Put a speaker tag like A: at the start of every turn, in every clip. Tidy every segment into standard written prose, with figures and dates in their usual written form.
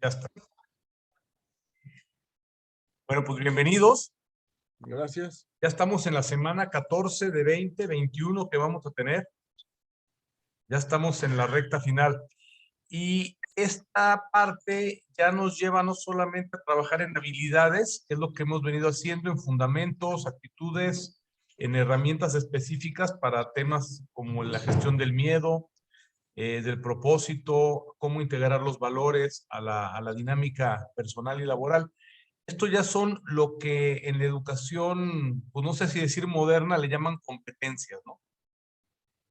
A: Ya está. Bueno, pues bienvenidos.
B: Gracias.
A: Ya estamos en la semana 14 de 2021 que vamos a tener. Ya estamos en la recta final. Y esta parte ya nos lleva no solamente a trabajar en habilidades, que es lo que hemos venido haciendo, en fundamentos, actitudes, en herramientas específicas para temas como la gestión del miedo, del propósito, cómo integrar los valores a la dinámica personal y laboral. Esto ya son lo que en la educación, pues no sé si decir moderna, le llaman competencias, ¿no?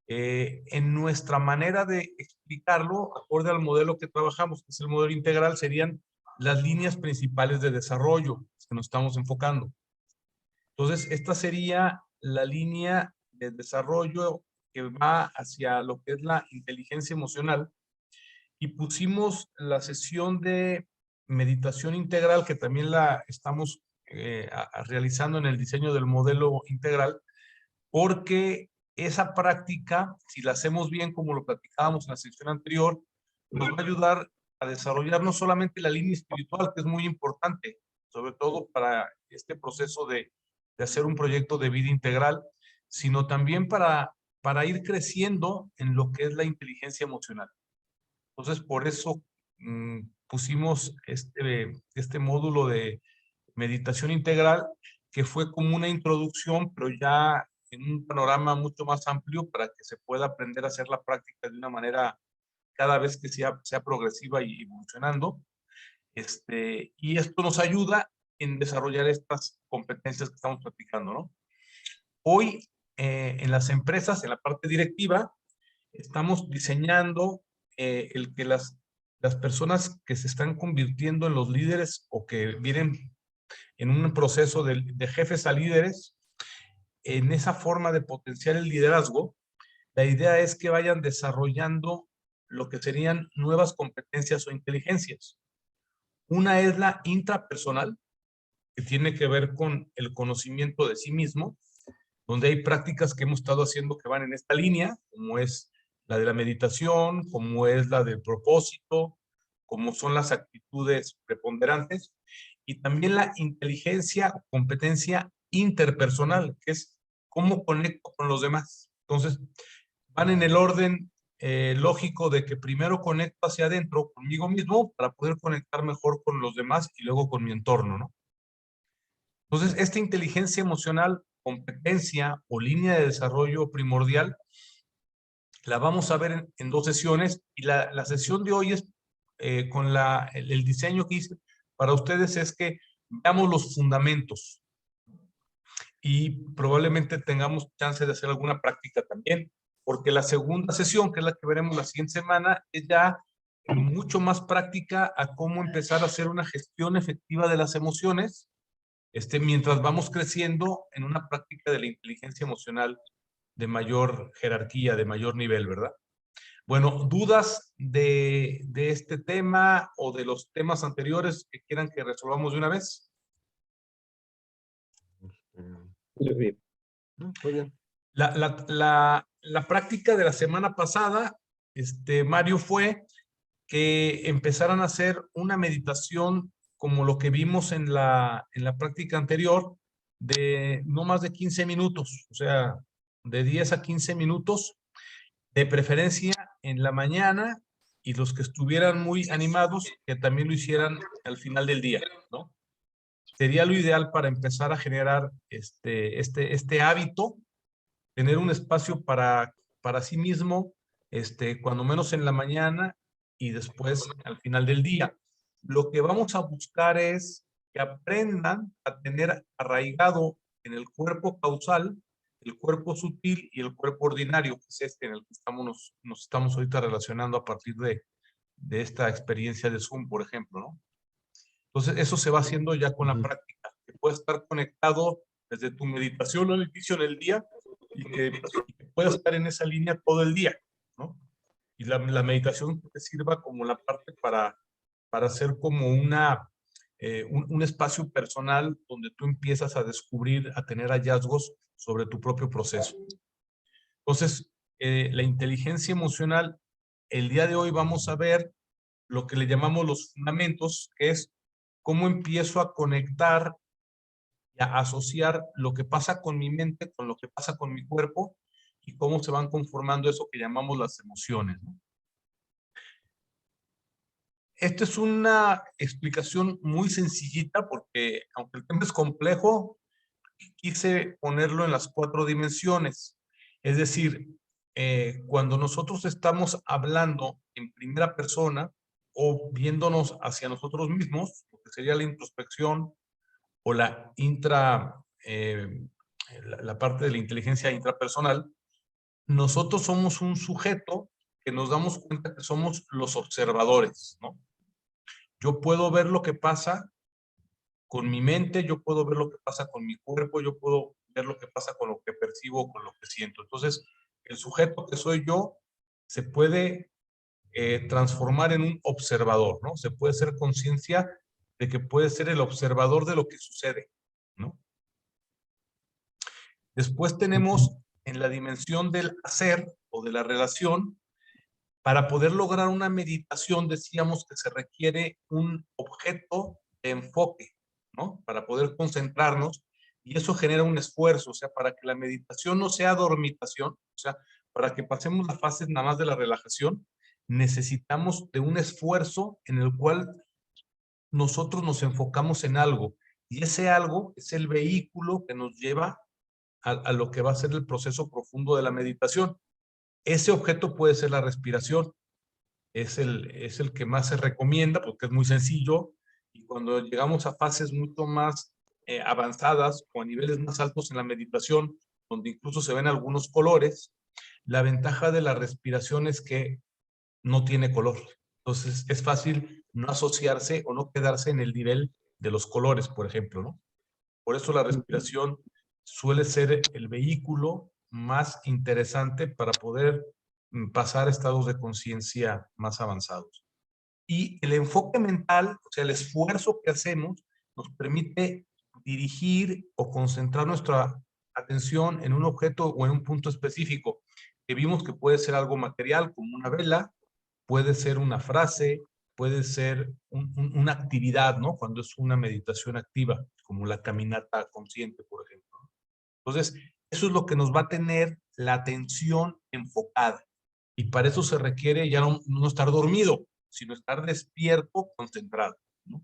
A: En nuestra manera de explicarlo, acorde al modelo que trabajamos, que es el modelo integral, serían las líneas principales de desarrollo que nos estamos enfocando. Entonces, esta sería la línea de desarrollo que va hacia lo que es la inteligencia emocional. Y pusimos la sesión de meditación integral, que también la estamos realizando en el diseño del modelo integral, porque esa práctica, si la hacemos bien como lo platicábamos en la sección anterior, nos va a ayudar a desarrollar no solamente la línea espiritual, que es muy importante, sobre todo para este proceso de hacer un proyecto de vida integral, sino también para ir creciendo en lo que es la inteligencia emocional. Entonces, por eso pusimos este módulo de meditación integral, que fue como una introducción, pero ya en un panorama mucho más amplio para que se pueda aprender a hacer la práctica de una manera cada vez que sea progresiva y evolucionando. Y esto nos ayuda en desarrollar estas competencias que estamos practicando, ¿no? Hoy, en las empresas, en la parte directiva, estamos diseñando el que las personas que se están convirtiendo en los líderes o que vienen en un proceso de jefes a líderes, en esa forma de potenciar el liderazgo, la idea es que vayan desarrollando lo que serían nuevas competencias o inteligencias. Una es la intrapersonal, que tiene que ver con el conocimiento de sí mismo, donde hay prácticas que hemos estado haciendo que van en esta línea, como es la de la meditación, como es la del propósito, como son las actitudes preponderantes, y también la inteligencia o competencia interpersonal, que es cómo conecto con los demás. Entonces, van en el orden lógico de que primero conecto hacia adentro conmigo mismo para poder conectar mejor con los demás y luego con mi entorno, ¿no? Entonces, esta inteligencia emocional, competencia o línea de desarrollo primordial, la vamos a ver en dos sesiones, y la sesión de hoy es con el diseño que hice para ustedes, es que veamos los fundamentos y probablemente tengamos chance de hacer alguna práctica también, porque la segunda sesión, que es la que veremos la siguiente semana, es ya mucho más práctica a cómo empezar a hacer una gestión efectiva de las emociones, mientras vamos creciendo en una práctica de la inteligencia emocional de mayor jerarquía, de mayor nivel, ¿verdad? Bueno, ¿dudas de este tema o de los temas anteriores que quieran que resolvamos de una vez?
B: Muy bien.
A: La práctica de la semana pasada, Mario, fue que empezaran a hacer una meditación como lo que vimos en la práctica anterior, de no más de 15 minutos, o sea, de 10 a 15 minutos, de preferencia en la mañana, y los que estuvieran muy animados, que también lo hicieran al final del día, ¿no? Sería lo ideal para empezar a generar este hábito, tener un espacio para sí mismo, cuando menos en la mañana y después al final del día. Lo que vamos a buscar es que aprendan a tener arraigado en el cuerpo causal, el cuerpo sutil y el cuerpo ordinario, que es en el que nos estamos ahorita relacionando a partir de esta experiencia de Zoom, por ejemplo, ¿no? Entonces, eso se va haciendo ya con la práctica, que puede estar conectado desde tu meditación al inicio del día, y que puedas estar en esa línea todo el día, ¿no? Y la meditación te sirva como la parte para hacer como un espacio personal donde tú empiezas a descubrir, a tener hallazgos sobre tu propio proceso. Entonces, la inteligencia emocional, el día de hoy vamos a ver lo que le llamamos los fundamentos, que es cómo empiezo a conectar y a asociar lo que pasa con mi mente con lo que pasa con mi cuerpo y cómo se van conformando eso que llamamos las emociones, ¿no? Esta es una explicación muy sencillita porque, aunque el tema es complejo, quise ponerlo en las 4 dimensiones. Es decir, cuando nosotros estamos hablando en primera persona o viéndonos hacia nosotros mismos, lo que sería la introspección o la parte de la inteligencia intrapersonal, nosotros somos un sujeto que nos damos cuenta que somos los observadores, ¿no? Yo puedo ver lo que pasa con mi mente, yo puedo ver lo que pasa con mi cuerpo, yo puedo ver lo que pasa con lo que percibo, con lo que siento. Entonces, el sujeto que soy yo se puede transformar en un observador, ¿no? Se puede hacer conciencia de que puede ser el observador de lo que sucede, ¿no? Después tenemos en la dimensión del hacer o de la relación, para poder lograr una meditación, decíamos que se requiere un objeto de enfoque, ¿no? Para poder concentrarnos, y eso genera un esfuerzo, o sea, para que la meditación no sea dormitación, o sea, para que pasemos las fases nada más de la relajación, necesitamos de un esfuerzo en el cual nosotros nos enfocamos en algo, y ese algo es el vehículo que nos lleva a lo que va a ser el proceso profundo de la meditación. Ese objeto puede ser la respiración, es el que más se recomienda porque es muy sencillo, y cuando llegamos a fases mucho más avanzadas o a niveles más altos en la meditación, donde incluso se ven algunos colores, la ventaja de la respiración es que no tiene color. Entonces es fácil no asociarse o no quedarse en el nivel de los colores, por ejemplo, ¿no? Por eso la respiración suele ser el vehículo más interesante para poder pasar a estados de conciencia más avanzados. Y el enfoque mental, o sea, el esfuerzo que hacemos, nos permite dirigir o concentrar nuestra atención en un objeto o en un punto específico, que vimos que puede ser algo material, como una vela, puede ser una frase, puede ser una actividad, ¿no? Cuando es una meditación activa, como la caminata consciente, por ejemplo. Entonces, eso es lo que nos va a tener la atención enfocada. Y para eso se requiere ya no estar dormido, sino estar despierto, concentrado, ¿no?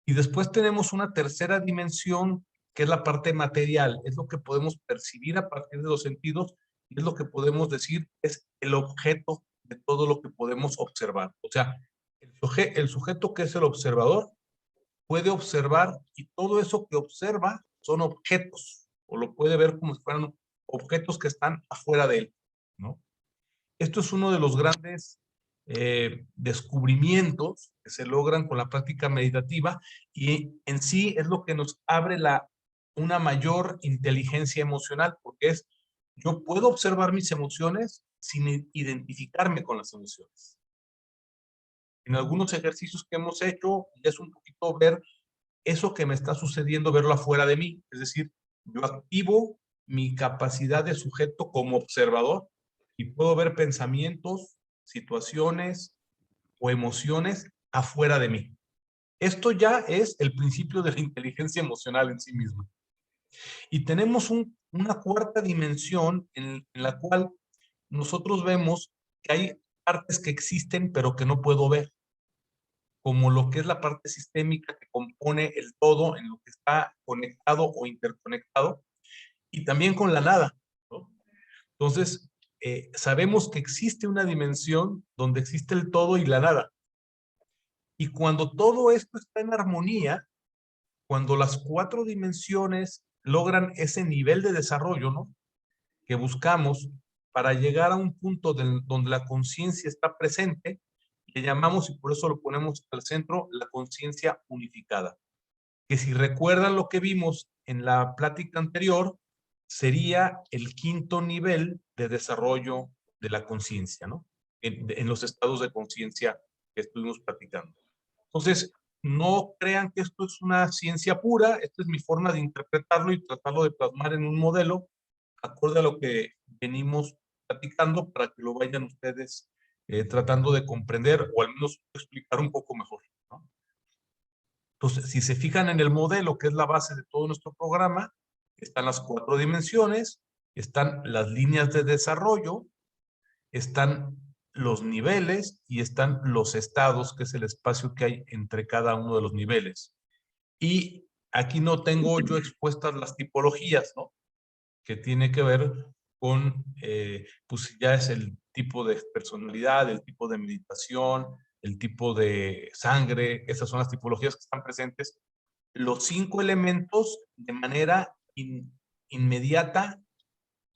A: Y después tenemos una tercera dimensión, que es la parte material. Es lo que podemos percibir a partir de los sentidos y es lo que podemos decir es el objeto de todo lo que podemos observar. O sea, el sujeto que es el observador puede observar y todo eso que observa son objetos, o lo puede ver como si fueran objetos que están afuera de él, ¿no? Esto es uno de los grandes descubrimientos que se logran con la práctica meditativa, y en sí es lo que nos abre una mayor inteligencia emocional, porque yo puedo observar mis emociones sin identificarme con las emociones. En algunos ejercicios que hemos hecho, es un poquito ver eso que me está sucediendo, verlo afuera de mí. Es decir, yo activo mi capacidad de sujeto como observador y puedo ver pensamientos, situaciones o emociones afuera de mí. Esto ya es el principio de la inteligencia emocional en sí misma. Y tenemos una cuarta dimensión en la cual nosotros vemos que hay partes que existen pero que no puedo ver, como lo que es la parte sistémica que compone el todo en lo que está conectado o interconectado, y también con la nada, ¿no? Entonces, sabemos que existe una dimensión donde existe el todo y la nada. Y cuando todo esto está en armonía, cuando las 4 dimensiones logran ese nivel de desarrollo, ¿no?, que buscamos para llegar a un punto donde la conciencia está presente, le llamamos, y por eso lo ponemos al centro, la conciencia unificada. Que si recuerdan lo que vimos en la plática anterior, sería el 5º nivel de desarrollo de la conciencia, ¿no? En los estados de conciencia que estuvimos platicando. Entonces, no crean que esto es una ciencia pura, esta es mi forma de interpretarlo y tratarlo de plasmar en un modelo acorde a lo que venimos platicando para que lo vayan ustedes tratando de comprender o al menos explicar un poco mejor, ¿no? Entonces, si se fijan en el modelo, que es la base de todo nuestro programa, están las 4 dimensiones, están las líneas de desarrollo, están los niveles y están los estados, que es el espacio que hay entre cada uno de los niveles. Y aquí no tengo yo expuestas las tipologías, ¿no? Que tiene que ver con, pues ya es el tipo de personalidad, el tipo de meditación, el tipo de sangre, esas son las tipologías que están presentes. Los 5 elementos de manera inmediata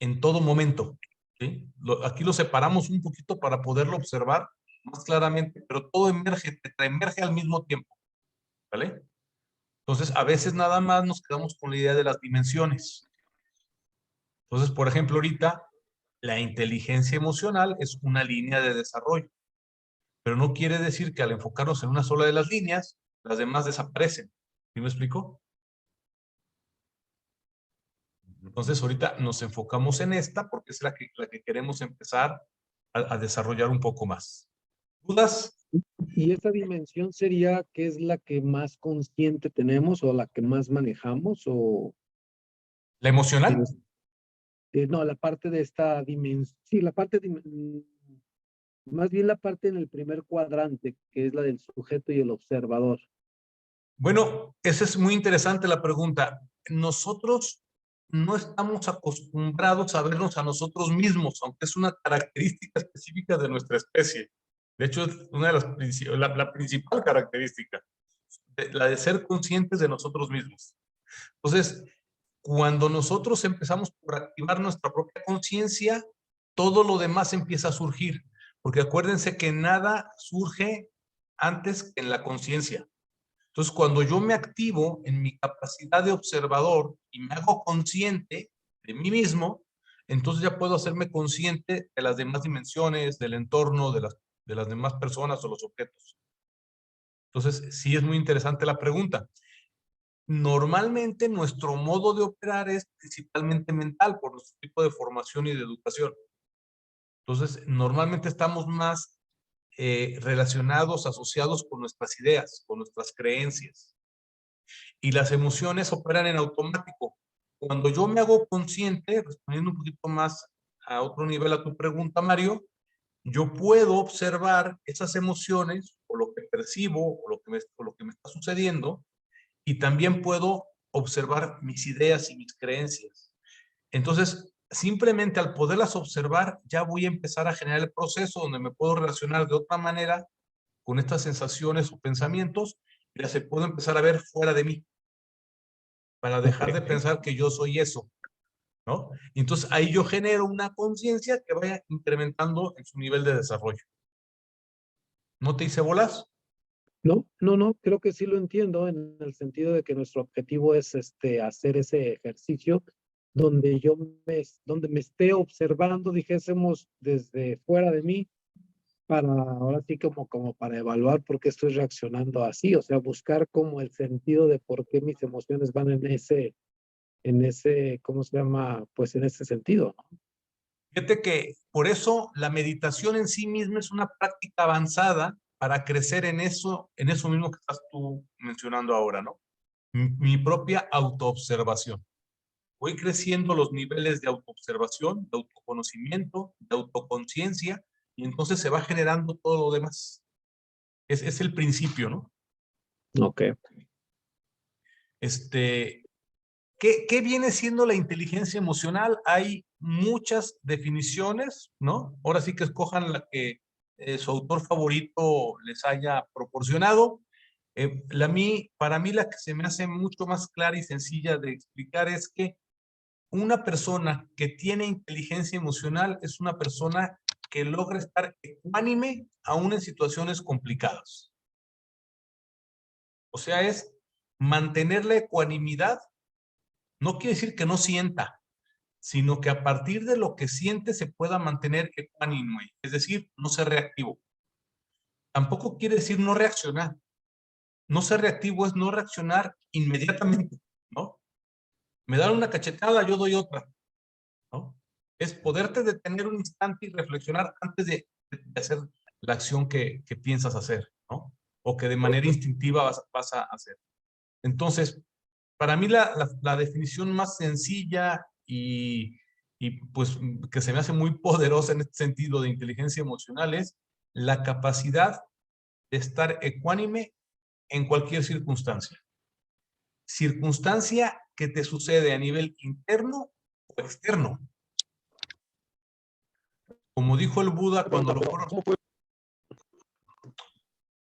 A: en todo momento, ¿sí? Aquí lo separamos un poquito para poderlo observar más claramente, pero todo emerge, emerge al mismo tiempo, ¿vale? Entonces, a veces nada más nos quedamos con la idea de las dimensiones. Entonces, por ejemplo, ahorita, la inteligencia emocional es una línea de desarrollo, pero no quiere decir que al enfocarnos en una sola de las líneas, las demás desaparecen. ¿Sí me explico? Entonces, ahorita nos enfocamos en esta porque es la que queremos empezar a desarrollar un poco más. ¿Dudas?
C: Y esa dimensión sería que es la que más consciente tenemos o la que más manejamos o
A: ¿La emocional?
C: no, la parte de esta dimensión, sí, la parte más bien la parte en el primer cuadrante, que es la del sujeto y el observador.
A: Bueno, esa es muy interesante la pregunta. Nosotros no estamos acostumbrados a vernos a nosotros mismos, aunque es una característica específica de nuestra especie. De hecho, es una de las la principal característica, la de ser conscientes de nosotros mismos. Entonces, cuando nosotros empezamos por activar nuestra propia conciencia, todo lo demás empieza a surgir, porque acuérdense que nada surge antes que en la conciencia. Entonces, cuando yo me activo en mi capacidad de observador y me hago consciente de mí mismo, entonces ya puedo hacerme consciente de las demás dimensiones, del entorno, de las demás personas o los objetos. Entonces, sí es muy interesante la pregunta. Normalmente nuestro modo de operar es principalmente mental por nuestro tipo de formación y de educación. Entonces, normalmente estamos más relacionados, asociados con nuestras ideas, con nuestras creencias. Y las emociones operan en automático. Cuando yo me hago consciente, respondiendo un poquito más a otro nivel a tu pregunta, Mario, yo puedo observar esas emociones o lo que percibo o lo que me está sucediendo y también puedo observar mis ideas y mis creencias. Entonces, simplemente al poderlas observar, ya voy a empezar a generar el proceso donde me puedo relacionar de otra manera con estas sensaciones o pensamientos y las puedo empezar a ver fuera de mí para dejar de pensar que yo soy eso, ¿no? Y entonces ahí yo genero una conciencia que vaya incrementando en su nivel de desarrollo. ¿No te hice bolas?
C: No, no, no, creo que sí lo entiendo en el sentido de que nuestro objetivo es hacer ese ejercicio donde donde me esté observando, dijésemos, desde fuera de mí, para ahora sí como para evaluar por qué estoy reaccionando así, o sea, buscar como el sentido de por qué mis emociones van en ese, ¿cómo se llama? Pues en ese sentido, ¿no?
A: Fíjate que por eso la meditación en sí misma es una práctica avanzada para crecer en eso mismo que estás tú mencionando ahora, ¿no? Mi propia autoobservación. Voy creciendo los niveles de autoobservación, de autoconocimiento, de autoconciencia, y entonces se va generando todo lo demás. Es el principio, ¿no?
C: Ok.
A: ¿Qué viene siendo la inteligencia emocional? Hay muchas definiciones, ¿no? Ahora sí que escojan la que su autor favorito les haya proporcionado. Para mí la que se me hace mucho más clara y sencilla de explicar es que una persona que tiene inteligencia emocional es una persona que logra estar ecuánime aún en situaciones complicadas. O sea, es mantener la ecuanimidad. No quiere decir que no sienta, sino que a partir de lo que siente se pueda mantener ecuánime, es decir, no ser reactivo. Tampoco quiere decir no reaccionar. No ser reactivo es no reaccionar inmediatamente, ¿no? Me dan una cachetada, yo doy otra, ¿no? Es poderte detener un instante y reflexionar antes de hacer la acción que piensas hacer, ¿no? O que de manera instintiva vas a hacer. Entonces, para mí la definición más sencilla y pues que se me hace muy poderosa en este sentido de inteligencia emocional es la capacidad de estar ecuánime en cualquier circunstancia. Circunstancia que te sucede a nivel interno o externo. Como dijo el Buda cuando lo fueron...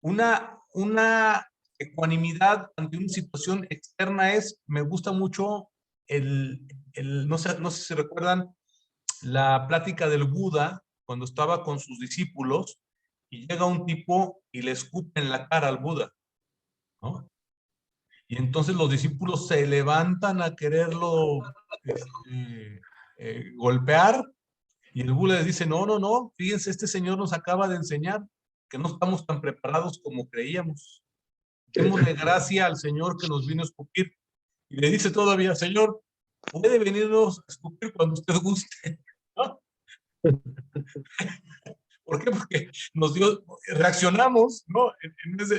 A: Una ecuanimidad ante una situación externa es, me gusta mucho no sé si recuerdan la plática del Buda cuando estaba con sus discípulos y llega un tipo y le escupe en la cara al Buda, ¿no? Y entonces los discípulos se levantan a quererlo golpear y el Buda les dice, no, no, no, fíjense, este señor nos acaba de enseñar que no estamos tan preparados como creíamos. Démosle gracia al Señor que nos vino a escupir. Y le dice todavía, Señor, puede venirnos a escupir cuando usted guste, ¿no? ¿Por qué? Porque reaccionamos, ¿no?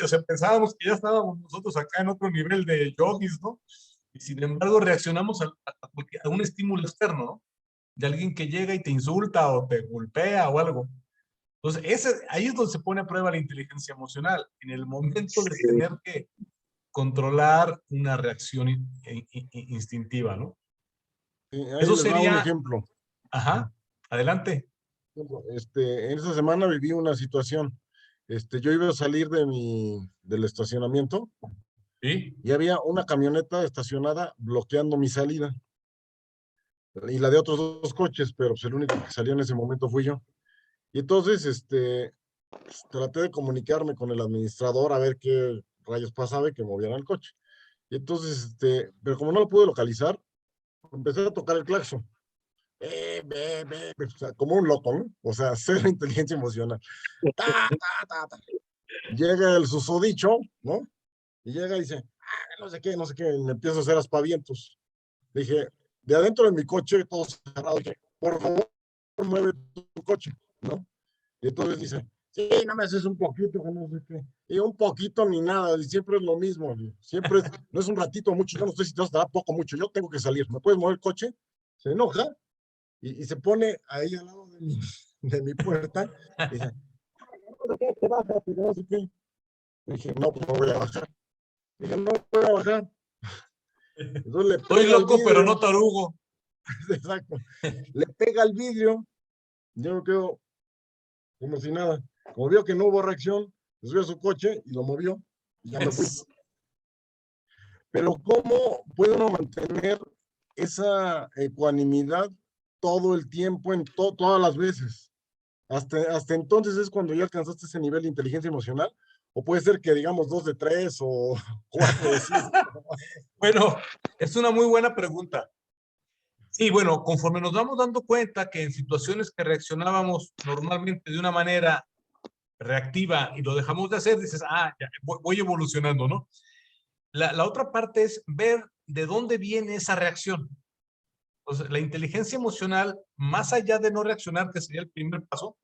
A: O sea, pensábamos que ya estábamos nosotros acá en otro nivel de yogis, ¿no? Y sin embargo reaccionamos a un estímulo externo, ¿no? De alguien que llega y te insulta o te golpea o algo. Entonces, ahí es donde se pone a prueba la inteligencia emocional, en el momento de tener que controlar una reacción instintiva, ¿no?
B: Sí, ahí
A: Eso
B: les va un
A: sería...
B: ejemplo.
A: Ajá, adelante.
B: En esa semana viví una situación. Yo iba a salir del estacionamiento
A: ¿Sí?
B: y había una camioneta estacionada bloqueando mi salida y la de otros dos coches, pero pues el único que salió en ese momento fui yo. Y entonces, pues, traté de comunicarme con el administrador a ver qué rayos pasaba y que movieran el coche. Y entonces, pero como no lo pude localizar, empecé a tocar el claxon. O sea, como un loco, ¿no? O sea, cero inteligencia emocional. Ta, ta, ta, ta. Llega el susodicho, ¿no? Y llega y dice, no sé qué, y me empiezo a hacer aspavientos. Dije, de adentro de mi coche, todo cerrado, dije, por favor, mueve tu coche, ¿no? Y entonces dice, sí, no me haces un poquito, que no sé qué. Y un poquito ni nada, y siempre es lo mismo, siempre es, no es un ratito mucho, yo no sé si te vas a dar poco mucho, yo tengo que salir, ¿me puedes mover el coche? Se enoja y se pone ahí al lado de mi puerta y dice, te bajas, no sé qué. Dije, no, pues no voy a bajar. Dije, no voy a bajar. Entonces le
A: Soy
B: pega al
A: loco, pero no
B: vidrio.
A: tarugo.
B: Exacto. Le pega al vidrio. Yo me quedo como si nada. Como vio que no hubo reacción, subió a su coche y lo movió. Y ya me fui. Pero ¿cómo puede uno mantener esa ecuanimidad todo el tiempo, todas las veces? Hasta entonces es cuando ya alcanzaste ese nivel de inteligencia emocional. O puede ser que digamos 2 de 3 o 4 de 5.
A: Bueno, es una muy buena pregunta. Sí, bueno, conforme nos vamos dando cuenta que en situaciones que reaccionábamos normalmente de una manera reactiva y lo dejamos de hacer, dices, ya, voy evolucionando, ¿no? La otra parte es ver de dónde viene esa reacción. Entonces, la inteligencia emocional, más allá de no reaccionar, que sería el primer paso,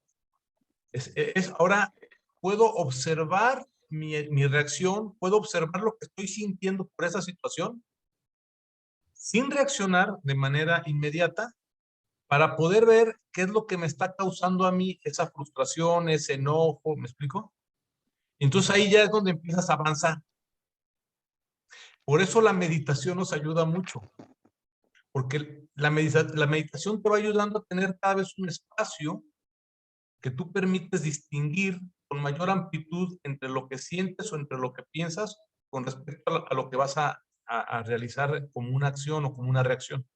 A: es ahora puedo observar mi reacción, puedo observar lo que estoy sintiendo por esa situación, sin reaccionar de manera inmediata, para poder ver qué es lo que me está causando a mí esa frustración, ese enojo, ¿me explico? Entonces ahí ya es donde empiezas a avanzar. Por eso la meditación nos ayuda mucho, porque la meditación te va ayudando a tener cada vez un espacio que tú permites distinguir con mayor amplitud entre lo que sientes o entre lo que piensas con respecto a lo que vas a realizar como una acción o como una reacción.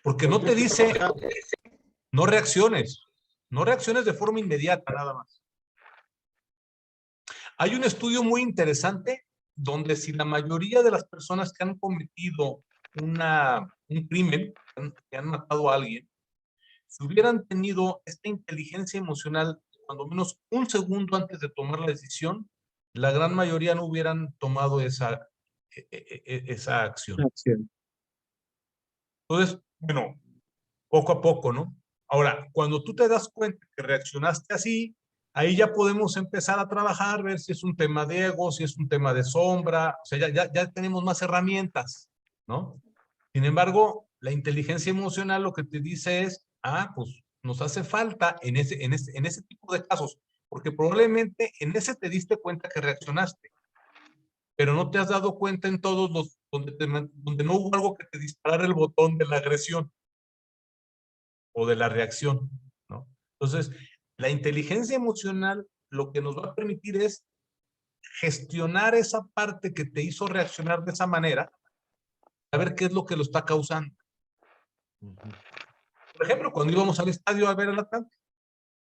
A: Porque no te dice, no reacciones, no reacciones de forma inmediata nada más. Hay un estudio muy interesante donde si la mayoría de las personas que han cometido un crimen, que han matado a alguien, si hubieran tenido esta inteligencia emocional, cuando menos un segundo antes de tomar la decisión, la gran mayoría no hubieran tomado esa acción. Entonces, bueno, poco a poco, ¿no? Ahora, cuando tú te das cuenta que reaccionaste así, ahí ya podemos empezar a trabajar, ver si es un tema de ego, si es un tema de sombra, o sea, ya tenemos más herramientas, ¿no? Sin embargo, la inteligencia emocional lo que te dice es, pues nos hace falta en ese tipo de casos, porque probablemente en ese te diste cuenta que reaccionaste, pero no te has dado cuenta en todos los donde no hubo algo que te disparara el botón de la agresión o de la reacción, ¿no? Entonces, la inteligencia emocional lo que nos va a permitir es gestionar esa parte que te hizo reaccionar de esa manera, saber qué es lo que lo está causando. Por ejemplo, cuando íbamos al estadio a ver al Atlante,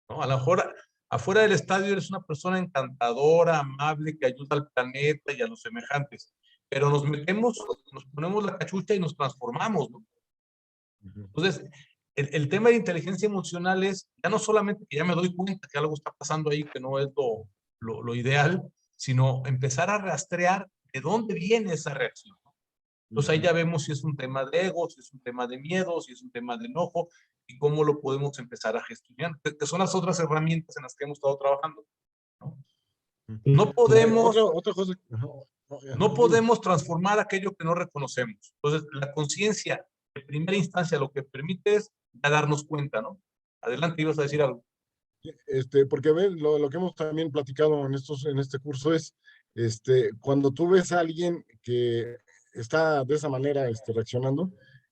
A: ¿no? A lo mejor afuera del estadio eres una persona encantadora, amable, que ayuda al planeta y a los semejantes, pero nos metemos, nos ponemos la cachucha y nos transformamos, ¿no? Entonces, el tema de inteligencia emocional es ya no solamente que ya me doy cuenta que algo está pasando ahí que no es lo ideal, sino empezar a rastrear de dónde viene esa reacción. Entonces ahí ya vemos si es un tema de ego, si es un tema de miedo, si es un tema de enojo y cómo lo podemos empezar a gestionar, que son las otras herramientas en las que hemos estado trabajando, ¿no? No podemos,
B: Otra cosa.
A: no podemos transformar aquello que no reconocemos. Entonces, la conciencia de primera instancia lo que permite es ya darnos cuenta, ¿no? Adelante, ibas a decir algo.
B: Porque ven, lo que hemos también platicado en este curso es, cuando tú ves a alguien que está de esa manera, reaccionando,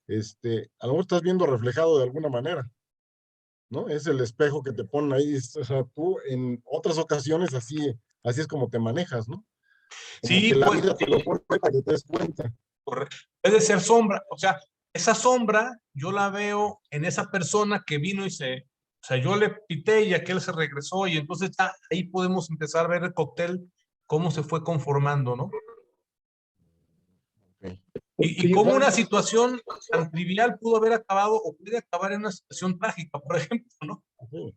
B: a lo mejor estás viendo reflejado de alguna manera, ¿no? Es el espejo que te ponen ahí, o sea, tú en otras ocasiones así es como te manejas, ¿no? Como
A: Sí,
B: que la
A: pues,
B: vida te lo pone para que te des cuenta.
A: correcto. Puede ser sombra, o sea, esa sombra yo la veo en esa persona que vino o sea, yo le pité y aquel se regresó y entonces ya ahí podemos empezar a ver el cóctel, cómo se fue conformando, ¿no?
B: Okay.
A: Y cómo una situación tan trivial pudo haber acabado o puede acabar en una situación trágica, por ejemplo, ¿no?
B: Sí,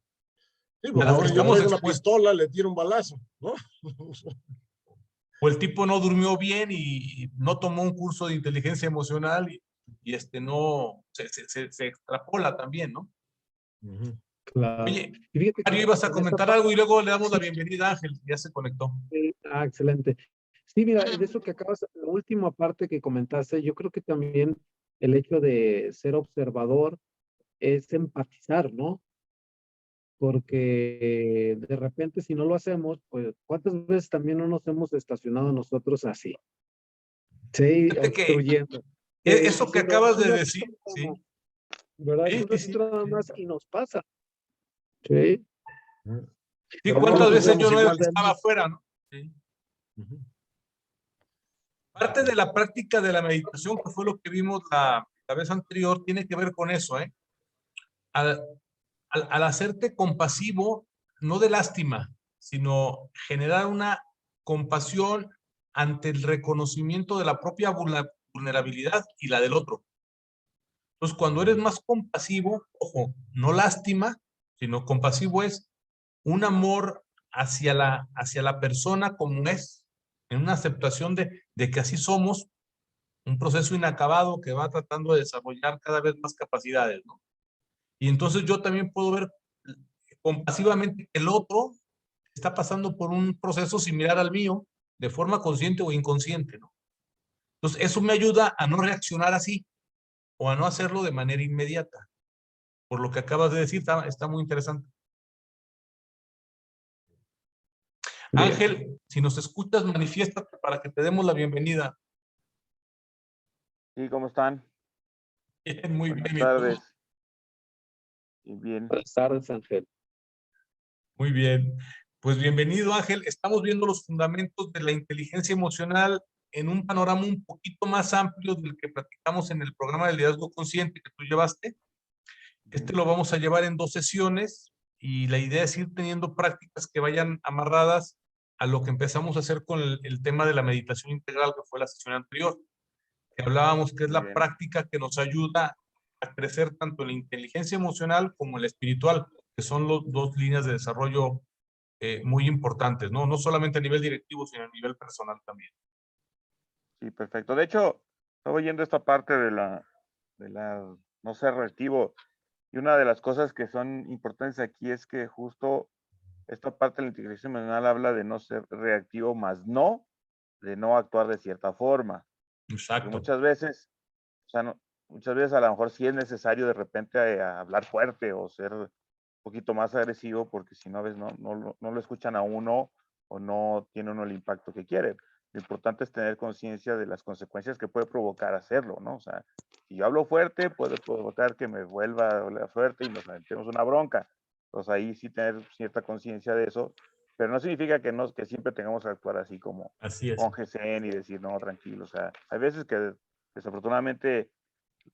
B: sí,
A: A
B: porque
A: la que
B: ahora yo
A: estamos
B: traigo una
A: expuestos.
B: pistola, le tiro un balazo, ¿no?
A: O el tipo no durmió bien y no tomó un curso de inteligencia emocional y no, se extrapola también, ¿no?
C: Claro.
A: Oye,
C: Y fíjate
A: Mario,
C: que
A: ibas a
C: en esta
A: comentar
C: parte,
A: algo y luego le damos la bienvenida a Ángel, que ya se conectó.
C: excelente. Sí, mira, de eso que acabas, la última parte que comentaste, yo creo que también el hecho de ser observador es empatizar, ¿no? Porque de repente si no lo hacemos, pues ¿cuántas veces también no nos hemos estacionado nosotros así? Sí,
A: Fíjate que
C: obstruyendo.
A: eso que
C: Diciendo,
A: acabas
C: es
A: de
C: un
A: decir,
C: ratito nada
A: sí,
C: más, ¿verdad? Es
A: sí,
C: un
A: sí, sí.
C: ratito nada más y nos pasa. Sí.
A: Sí,
B: Pero no lo
A: ¿cuántas veces yo
B: juzgamos
A: no
B: igual.
A: estaba afuera, no? Sí. Parte de la práctica de la meditación, que fue lo que vimos la vez anterior, tiene que ver con eso, ¿eh? Al, al hacerte compasivo, no de lástima, sino generar una compasión ante el reconocimiento de la propia vulnerabilidad y la del otro. Entonces, cuando eres más compasivo, ojo, no lástima, sino compasivo es un amor hacia la persona como es, en una aceptación de que así somos, un proceso inacabado que va tratando de desarrollar cada vez más capacidades, ¿no? Y entonces yo también puedo ver compasivamente que el otro está pasando por un proceso similar al mío, de forma consciente o inconsciente, ¿no? Entonces, eso me ayuda a no reaccionar así o a no hacerlo de manera inmediata. Por lo que acabas de decir, está muy interesante.
C: Bien.
A: Ángel, si nos escuchas, manifiéstate para que te demos la bienvenida.
D: Sí, ¿cómo están?
A: Bien, muy
D: Buenas
A: bien. ¿Y tú?
D: tardes. Y bien.
C: Buenas tardes, Ángel.
A: Muy bien. Pues bienvenido, Ángel. Estamos viendo los fundamentos de la inteligencia emocional en un panorama un poquito más amplio del que platicamos en el programa de liderazgo consciente que tú llevaste. Lo vamos a llevar en 2 sesiones y la idea es ir teniendo prácticas que vayan amarradas a lo que empezamos a hacer con el tema de la meditación integral, que fue la sesión anterior, que hablábamos que es
D: Muy
A: la
D: bien.
A: práctica que nos ayuda a crecer tanto en la inteligencia emocional como en la espiritual, que son las 2 líneas de desarrollo muy importantes, ¿no? No solamente a nivel directivo, sino a nivel personal también.
D: Sí, perfecto. De hecho, estaba oyendo esta parte de la no ser reactivo. Y una de las cosas que son importantes aquí es que justo esta parte de la inteligencia emocional habla de no ser reactivo, más no, de no actuar de cierta forma. Porque
A: Exacto.
D: muchas veces, o sea, muchas veces a lo mejor sí es necesario de repente hablar fuerte o ser un poquito más agresivo, porque si no, ves, no lo escuchan a uno o no tiene uno el impacto que quiere. Lo importante es tener conciencia de las consecuencias que puede provocar hacerlo, ¿no? O sea, si yo hablo fuerte, puede provocar que me vuelva a hablar fuerte y nos aventemos una bronca. Entonces ahí sí tener cierta conciencia de eso, pero no significa que siempre tengamos que actuar así como
A: Así es.
D: con GCN y decir, no, tranquilo. O sea, hay veces que desafortunadamente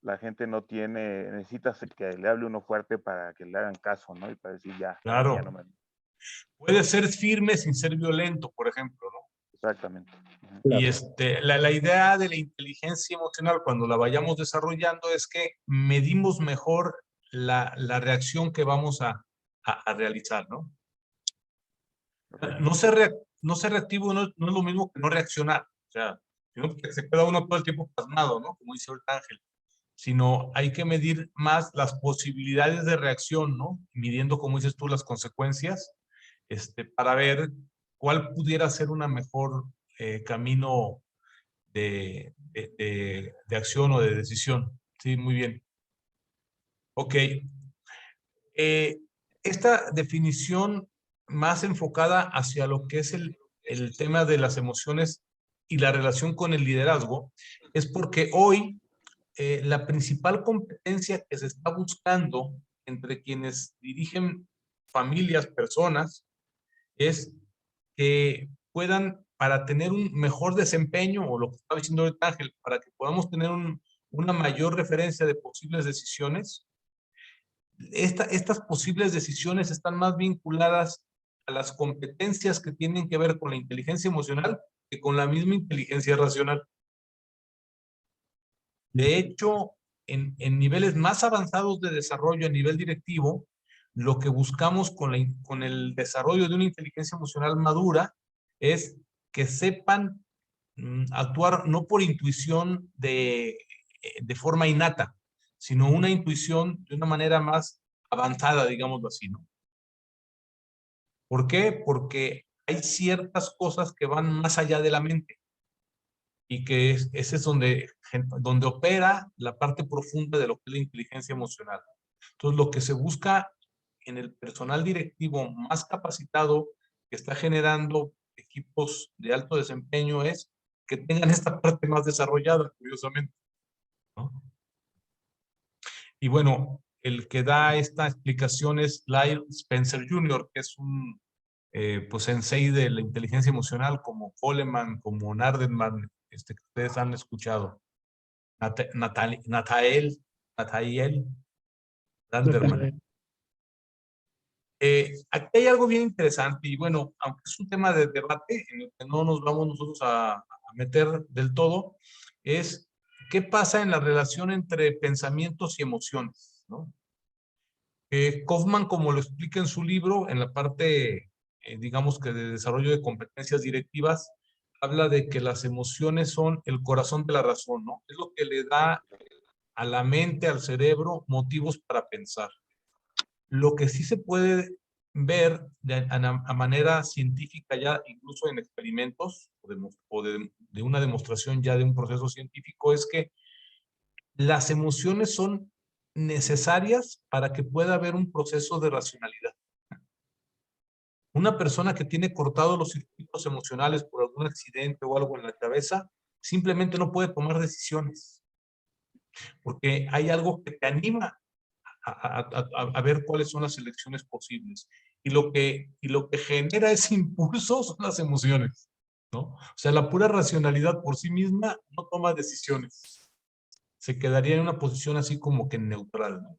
D: la gente necesita que le hable uno fuerte para que le hagan caso, ¿no? Y para decir, ya
A: Claro.
D: no me...
A: Puede ser firme sin ser violento, por ejemplo, ¿no?
D: Exactamente.
A: Y la idea de la inteligencia emocional, cuando la vayamos desarrollando, es que medimos mejor la reacción que vamos a realizar, ¿no? No ser reactivo no es lo mismo que no reaccionar. O sea, sino que se queda uno todo el tiempo pasmado, ¿no? Como dice ahorita Ángel. Sino hay que medir más las posibilidades de reacción, ¿no? Midiendo, como dices tú, las consecuencias, para ver cuál pudiera ser una mejor camino de acción o de decisión. Sí, muy bien. Ok. Esta definición más enfocada hacia lo que es el tema de las emociones y la relación con el liderazgo, es porque hoy la principal competencia que se está buscando entre quienes dirigen familias, personas, es que puedan, para tener un mejor desempeño, o lo que estaba diciendo ahorita Ángel, para que podamos tener una mayor referencia de posibles decisiones, estas posibles decisiones están más vinculadas a las competencias que tienen que ver con la inteligencia emocional que con la misma inteligencia racional. De hecho, en niveles más avanzados de desarrollo a nivel directivo, lo que buscamos con el desarrollo de una inteligencia emocional madura es que sepan actuar no por intuición de forma innata, sino una intuición de una manera más avanzada, digámoslo así, ¿no? ¿Por qué? Porque hay ciertas cosas que van más allá de la mente y que ese es donde opera la parte profunda de lo que es la inteligencia emocional. Entonces, lo que se busca en el personal directivo más capacitado que está generando equipos de alto desempeño es que tengan esta parte más desarrollada, curiosamente, ¿no? Y bueno, el que da esta explicación es Lyle Spencer Jr., que es un pues sensei de la inteligencia emocional, como Coleman, como Nardenman, que ustedes han escuchado. Nathaniel Landerman. Aquí hay algo bien interesante y bueno, aunque es un tema de debate en el que no nos vamos nosotros a meter del todo, es qué pasa en la relación entre pensamientos y emociones, ¿no? Kaufman, como lo explica en su libro, en la parte, digamos que de desarrollo de competencias directivas, habla de que las emociones son el corazón de la razón, ¿no? Es lo que le da a la mente, al cerebro, motivos para pensar. Lo que sí se puede ver a manera científica ya, incluso en experimentos o de una demostración ya de un proceso científico, es que las emociones son necesarias para que pueda haber un proceso de racionalidad. Una persona que tiene cortados los circuitos emocionales por algún accidente o algo en la cabeza, simplemente no puede tomar decisiones, porque hay algo que te anima a ver cuáles son las elecciones posibles. Y lo que genera ese impulso son las emociones, ¿no? O sea, la pura racionalidad por sí misma no toma decisiones. Se quedaría en una posición así como que neutral, ¿no?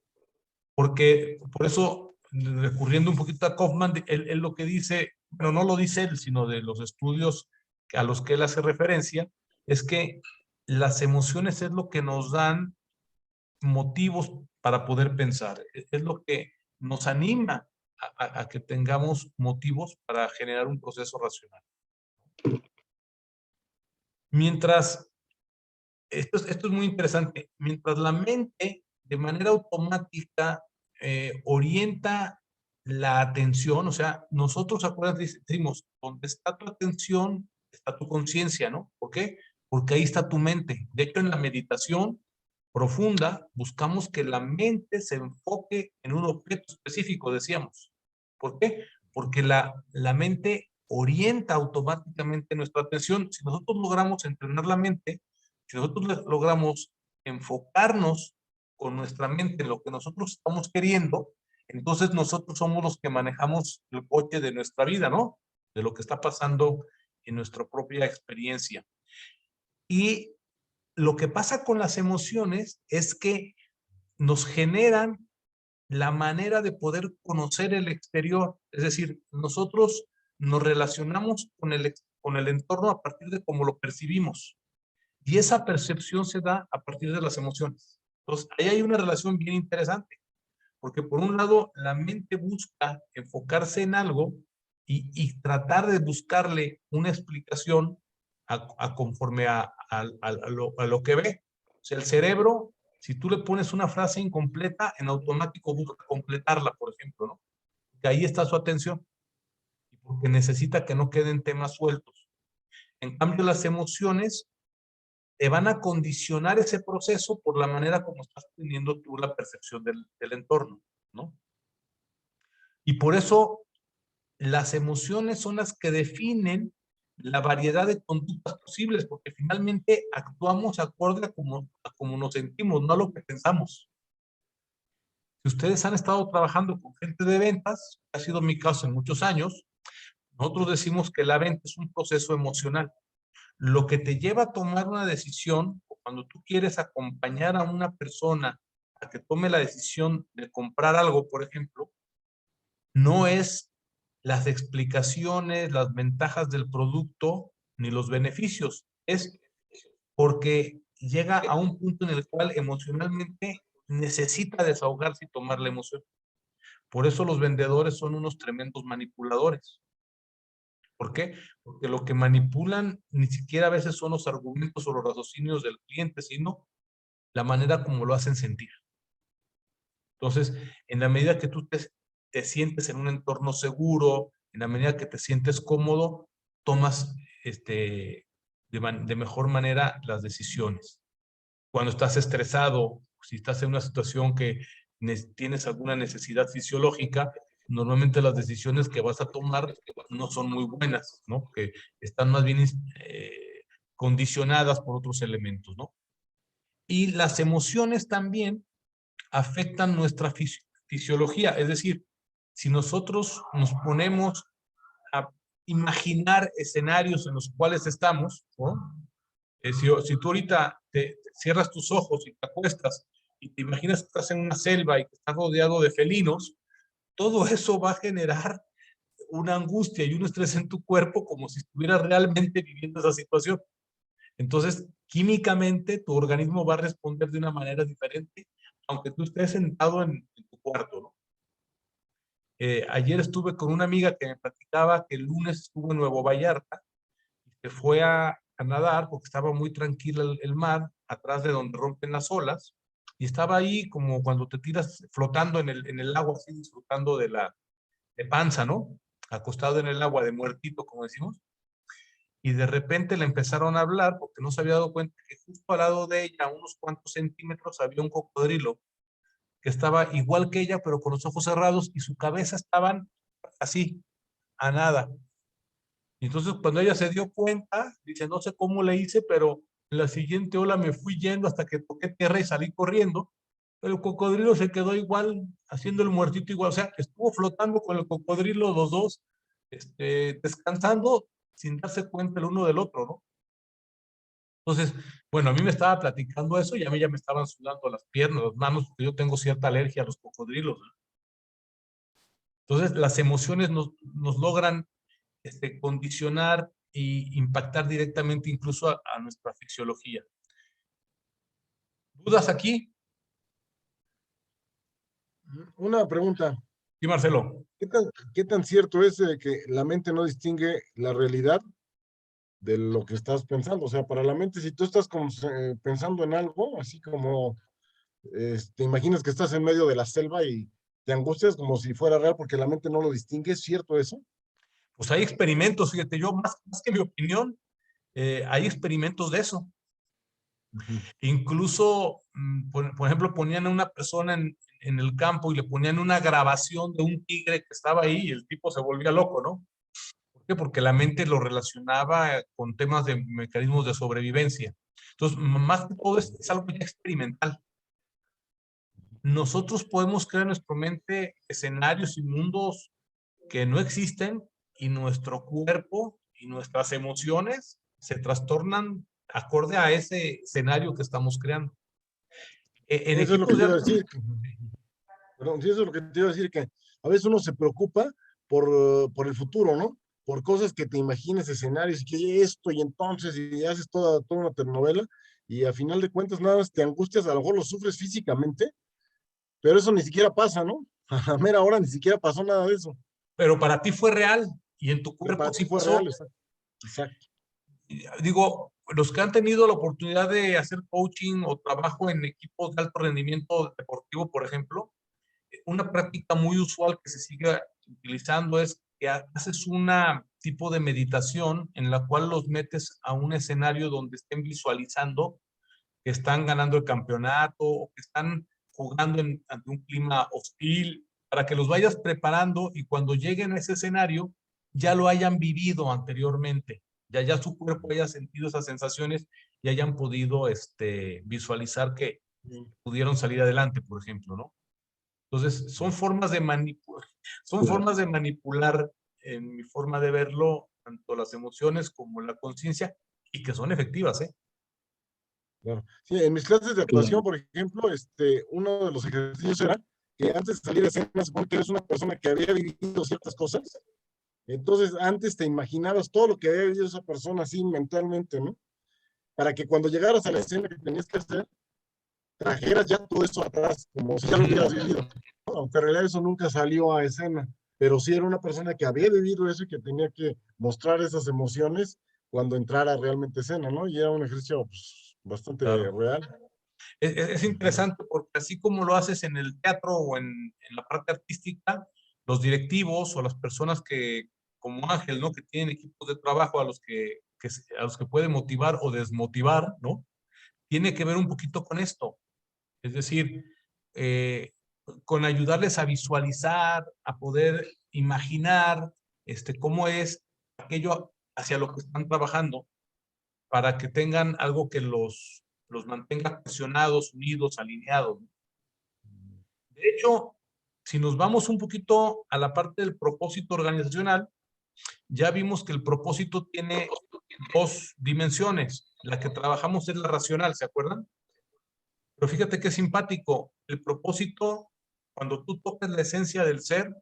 A: Porque, por eso, recurriendo un poquito a Kaufman, él lo que dice, pero no lo dice él, sino de los estudios a los que él hace referencia, es que las emociones es lo que nos dan motivos para poder pensar. Es lo que nos anima a que tengamos motivos para generar un proceso racional. Mientras, esto es muy interesante, mientras la mente de manera automática orienta la atención, o sea, nosotros, acuérdate, decimos, donde está tu atención, está tu conciencia, ¿no? ¿Por qué? Porque ahí está tu mente. De hecho, en la meditación profunda, buscamos que la mente se enfoque en un objeto específico, decíamos. ¿Por qué? Porque la mente orienta automáticamente nuestra atención. Si nosotros logramos entrenar la mente, si nosotros logramos enfocarnos con nuestra mente en lo que nosotros estamos queriendo, entonces nosotros somos los que manejamos el coche de nuestra vida, ¿no? De lo que está pasando en nuestra propia experiencia. Y lo que pasa con las emociones es que nos generan la manera de poder conocer el exterior. Es decir, nosotros nos relacionamos con el entorno a partir de cómo lo percibimos. Y esa percepción se da a partir de las emociones. Entonces, ahí hay una relación bien interesante. Porque por un lado, la mente busca enfocarse en algo y tratar de buscarle una explicación conforme a lo que ve. O sea, el cerebro, si tú le pones una frase incompleta, en automático busca completarla, por ejemplo, ¿no? Que ahí está su atención, porque necesita que no queden temas sueltos. En cambio, las emociones te van a condicionar ese proceso por la manera como estás teniendo tú la percepción del entorno, ¿no? Y por eso las emociones son las que definen la variedad de conductas posibles, porque finalmente actuamos acorde a como nos sentimos, no a lo que pensamos. Si ustedes han estado trabajando con gente de ventas, que ha sido mi caso en muchos años, nosotros decimos que la venta es un proceso emocional. Lo que te lleva a tomar una decisión, o cuando tú quieres acompañar a una persona a que tome la decisión de comprar algo, por ejemplo, no es las explicaciones, las ventajas del producto, ni los beneficios. Es porque llega a un punto en el cual emocionalmente necesita desahogarse y tomar la emoción. Por eso los vendedores son unos tremendos manipuladores. ¿Por qué? Porque lo que manipulan ni siquiera a veces son los argumentos o los raciocinios del cliente, sino la manera como lo hacen sentir. Entonces, en la medida que tú te sientes en un entorno seguro, en la medida que te sientes cómodo, tomas de mejor manera las decisiones. Cuando estás estresado, si estás en una situación que tienes alguna necesidad fisiológica, normalmente las decisiones que vas a tomar no son muy buenas, ¿no? Que están más bien condicionadas por otros elementos, ¿no? Y las emociones también afectan nuestra fisiología. Es decir, si nosotros nos ponemos a imaginar escenarios en los cuales estamos, ¿no? Si tú ahorita te cierras tus ojos y te acuestas y te imaginas que estás en una selva y que estás rodeado de felinos, todo eso va a generar una angustia y un estrés en tu cuerpo como si estuvieras realmente viviendo esa situación. Entonces, químicamente, tu organismo va a responder de una manera diferente, aunque tú estés sentado en tu cuarto, ¿no? Ayer estuve con una amiga que me platicaba que el lunes estuvo en Nuevo Vallarta y se fue a nadar porque estaba muy tranquila el mar, atrás de donde rompen las olas, y estaba ahí como cuando te tiras flotando en el agua, así disfrutando de panza, ¿no? Acostado en el agua de muertito, como decimos. Y de repente le empezaron a hablar porque no se había dado cuenta que justo al lado de ella, a unos cuantos centímetros, había un cocodrilo que estaba igual que ella, pero con los ojos cerrados y su cabeza estaban así, a nada. Y entonces cuando ella se dio cuenta, dice, no sé cómo le hice, pero en la siguiente ola me fui yendo hasta que toqué tierra y salí corriendo. Pero el cocodrilo se quedó igual, haciendo el muertito igual. O sea, estuvo flotando con el cocodrilo los dos, descansando sin darse cuenta el uno del otro, ¿no? Entonces, bueno, a mí me estaba platicando eso y a mí ya me estaban sudando las piernas, las manos, porque yo tengo cierta alergia a los cocodrilos, ¿no? Entonces, las emociones nos logran condicionar e impactar directamente incluso a nuestra fisiología. ¿Dudas aquí?
B: Una pregunta.
A: Sí, Marcelo.
B: ¿Qué tan cierto es que la mente no distingue la realidad de lo que estás pensando? O sea, para la mente, si tú estás pensando en algo, así como te imaginas que estás en medio de la selva y te angustias como si fuera real porque la mente no lo distingue. ¿Es cierto eso?
A: Pues hay experimentos, fíjate, yo más que mi opinión, hay experimentos de eso.
B: Ujú.
A: Incluso, por ejemplo, ponían a una persona en el campo y le ponían una grabación de un tigre que estaba ahí y el tipo se volvía loco, ¿no? ¿Por qué? Porque la mente lo relacionaba con temas de mecanismos de sobrevivencia. Entonces, más que todo es algo ya experimental. Nosotros podemos crear en nuestra mente escenarios y mundos que no existen y nuestro cuerpo y nuestras emociones se trastornan acorde a ese escenario que estamos creando. En
B: Eso es lo que
A: equipos
B: te
A: de
B: iba a
A: alto...
B: decir. Perdón, sí, eso es lo que te iba a decir, que a veces uno se preocupa por el futuro, ¿no? Por cosas que te imagines, escenarios, y que esto, y entonces, y haces toda una telenovela, y a final de cuentas nada más te angustias, a lo mejor lo sufres físicamente, pero eso ni siquiera pasa, ¿no? A mera hora ni siquiera pasó nada de eso.
A: Pero para ti fue real y en tu
B: Pero
A: cuerpo
B: para ti
A: sí
B: fue
A: pasó.
B: real, exacto. Exacto.
A: Digo, los que han tenido la oportunidad de hacer coaching o trabajo en equipos de alto rendimiento deportivo, por ejemplo, una práctica muy usual que se sigue utilizando es que haces una tipo de meditación en la cual los metes a un escenario donde estén visualizando que están ganando el campeonato o que están jugando ante un clima hostil, para que los vayas preparando y cuando lleguen a ese escenario ya lo hayan vivido anteriormente, ya su cuerpo haya sentido esas sensaciones y hayan podido visualizar que pudieron salir adelante, por ejemplo, ¿no? Entonces, son formas de manipular, en mi forma de verlo, tanto las emociones como la conciencia, y que son efectivas, ¿eh?
B: Claro. Sí, en mis clases de actuación,
C: Claro.
B: por ejemplo, uno de los ejercicios era que antes de salir a escena, supone que eres una persona que había vivido ciertas cosas. Entonces, antes te imaginabas todo lo que había vivido esa persona así mentalmente, ¿no? Para que cuando llegaras a la escena que tenías que hacer, trajeras ya todo eso atrás, como si ya lo hubieras vivido, ¿no? Aunque en realidad eso nunca salió a escena, pero sí era una persona que había vivido eso y que tenía que mostrar esas emociones cuando entrara realmente a escena, ¿no? Y era un ejercicio pues, bastante
A: Claro.
B: real.
A: Es interesante porque así como lo haces en el teatro o en la parte artística, los directivos o las personas que, como Ángel, ¿no? Que tienen equipos de trabajo a los que puede motivar o desmotivar, ¿no? Tiene que ver un poquito con esto. Es decir, con ayudarles a visualizar, a poder imaginar cómo es aquello hacia lo que están trabajando para que tengan algo que los mantenga presionados, unidos, alineados. De hecho, si nos vamos un poquito a la parte del propósito organizacional, ya vimos que el propósito tiene dos dimensiones. La que trabajamos es la racional, ¿se acuerdan? Pero fíjate qué simpático. El propósito, cuando tú tocas la esencia del ser,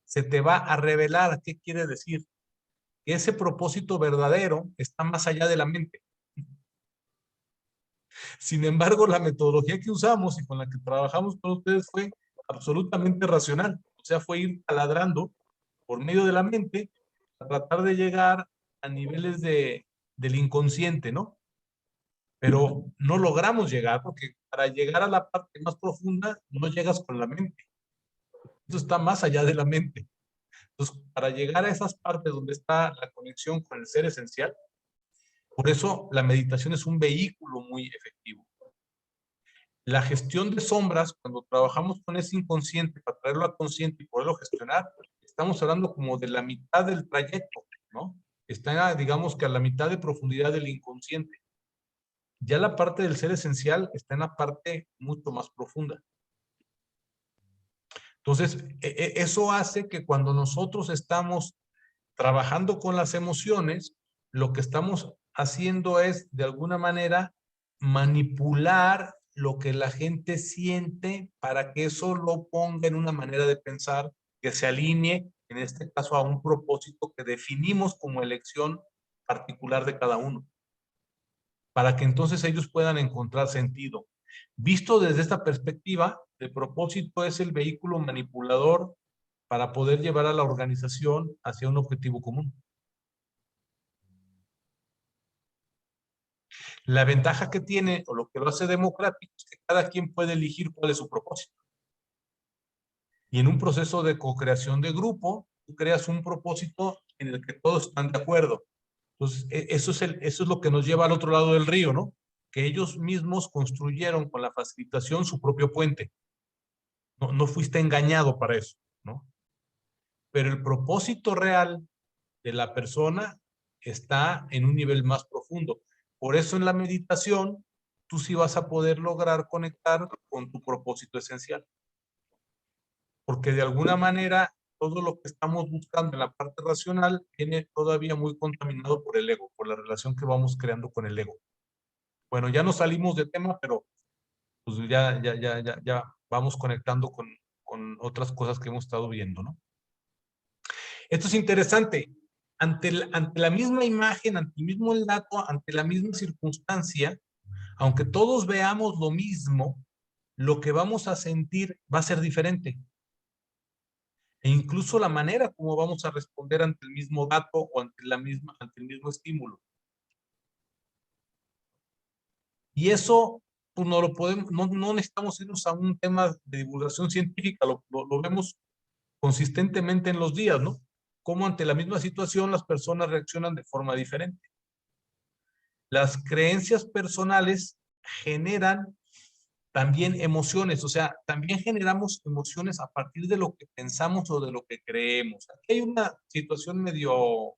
A: se te va a revelar. ¿Qué quiere decir? Que ese propósito verdadero está más allá de la mente. Sin embargo, la metodología que usamos y con la que trabajamos con ustedes fue absolutamente racional. O sea, fue ir taladrando por medio de la mente a tratar de llegar a niveles del inconsciente, ¿no? Pero no logramos llegar porque para llegar a la parte más profunda no llegas con la mente. Eso está más allá de la mente. Entonces, para llegar a esas partes donde está la conexión con el ser esencial, por eso la meditación es un vehículo muy efectivo. La gestión de sombras, cuando trabajamos con ese inconsciente para traerlo a consciente y poderlo gestionar, estamos hablando como de la mitad del trayecto, ¿no? Está, digamos que a la mitad de profundidad del inconsciente. Ya la parte del ser esencial está en la parte mucho más profunda. Entonces, eso hace que cuando nosotros estamos trabajando con las emociones, lo que estamos haciendo es, de alguna manera, manipular lo que la gente siente para que eso lo ponga en una manera de pensar que se alinee, en este caso, a un propósito que definimos como elección particular de cada uno, para que entonces ellos puedan encontrar sentido. Visto desde esta perspectiva, el propósito es el vehículo manipulador para poder llevar a la organización hacia un objetivo común. La ventaja que tiene, o lo que lo hace democrático, es que cada quien puede elegir cuál es su propósito. Y en un proceso de co-creación de grupo, tú creas un propósito en el que todos están de acuerdo. Entonces, eso es lo que nos lleva al otro lado del río, ¿no? Que ellos mismos construyeron con la facilitación su propio puente. No fuiste engañado para eso, ¿no? Pero el propósito real de la persona está en un nivel más profundo. Por eso en la meditación, tú sí vas a poder lograr conectar con tu propósito esencial. Porque de alguna manera, todo lo que estamos buscando en la parte racional viene todavía muy contaminado por el ego, por la relación que vamos creando con el ego. Bueno, ya no salimos de tema, pero pues ya vamos conectando con otras cosas que hemos estado viendo, ¿no? Esto es interesante. Ante la misma imagen, ante el mismo dato, ante la misma circunstancia, aunque todos veamos lo mismo, lo que vamos a sentir va a ser diferente. E incluso la manera como vamos a responder ante el mismo dato o ante el mismo estímulo. Y eso, pues no lo podemos, no necesitamos irnos a un tema de divulgación científica, lo vemos consistentemente en los días, ¿no? Cómo ante la misma situación las personas reaccionan de forma diferente. Las creencias personales generan también emociones, o sea, también generamos emociones a partir de lo que pensamos o de lo que creemos. Aquí hay una situación medio,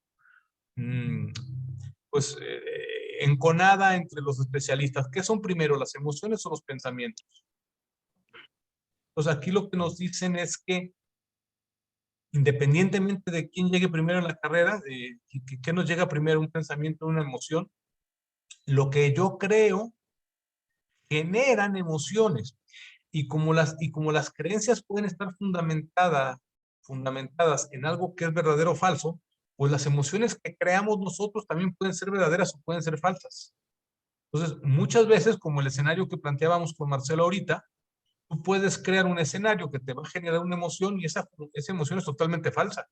A: pues, enconada entre los especialistas. ¿Qué son primero, las emociones o los pensamientos? Pues aquí lo que nos dicen es que independientemente de quién llegue primero en la carrera, ¿qué nos llega primero, un pensamiento o una emoción? Lo que yo creo generan emociones. Y como las creencias pueden estar fundamentadas en algo que es verdadero o falso, pues las emociones que creamos nosotros también pueden ser verdaderas o pueden ser falsas. Entonces, muchas veces, como el escenario que planteábamos con Marcelo ahorita, tú puedes crear un escenario que te va a generar una emoción y esa emoción es totalmente falsa.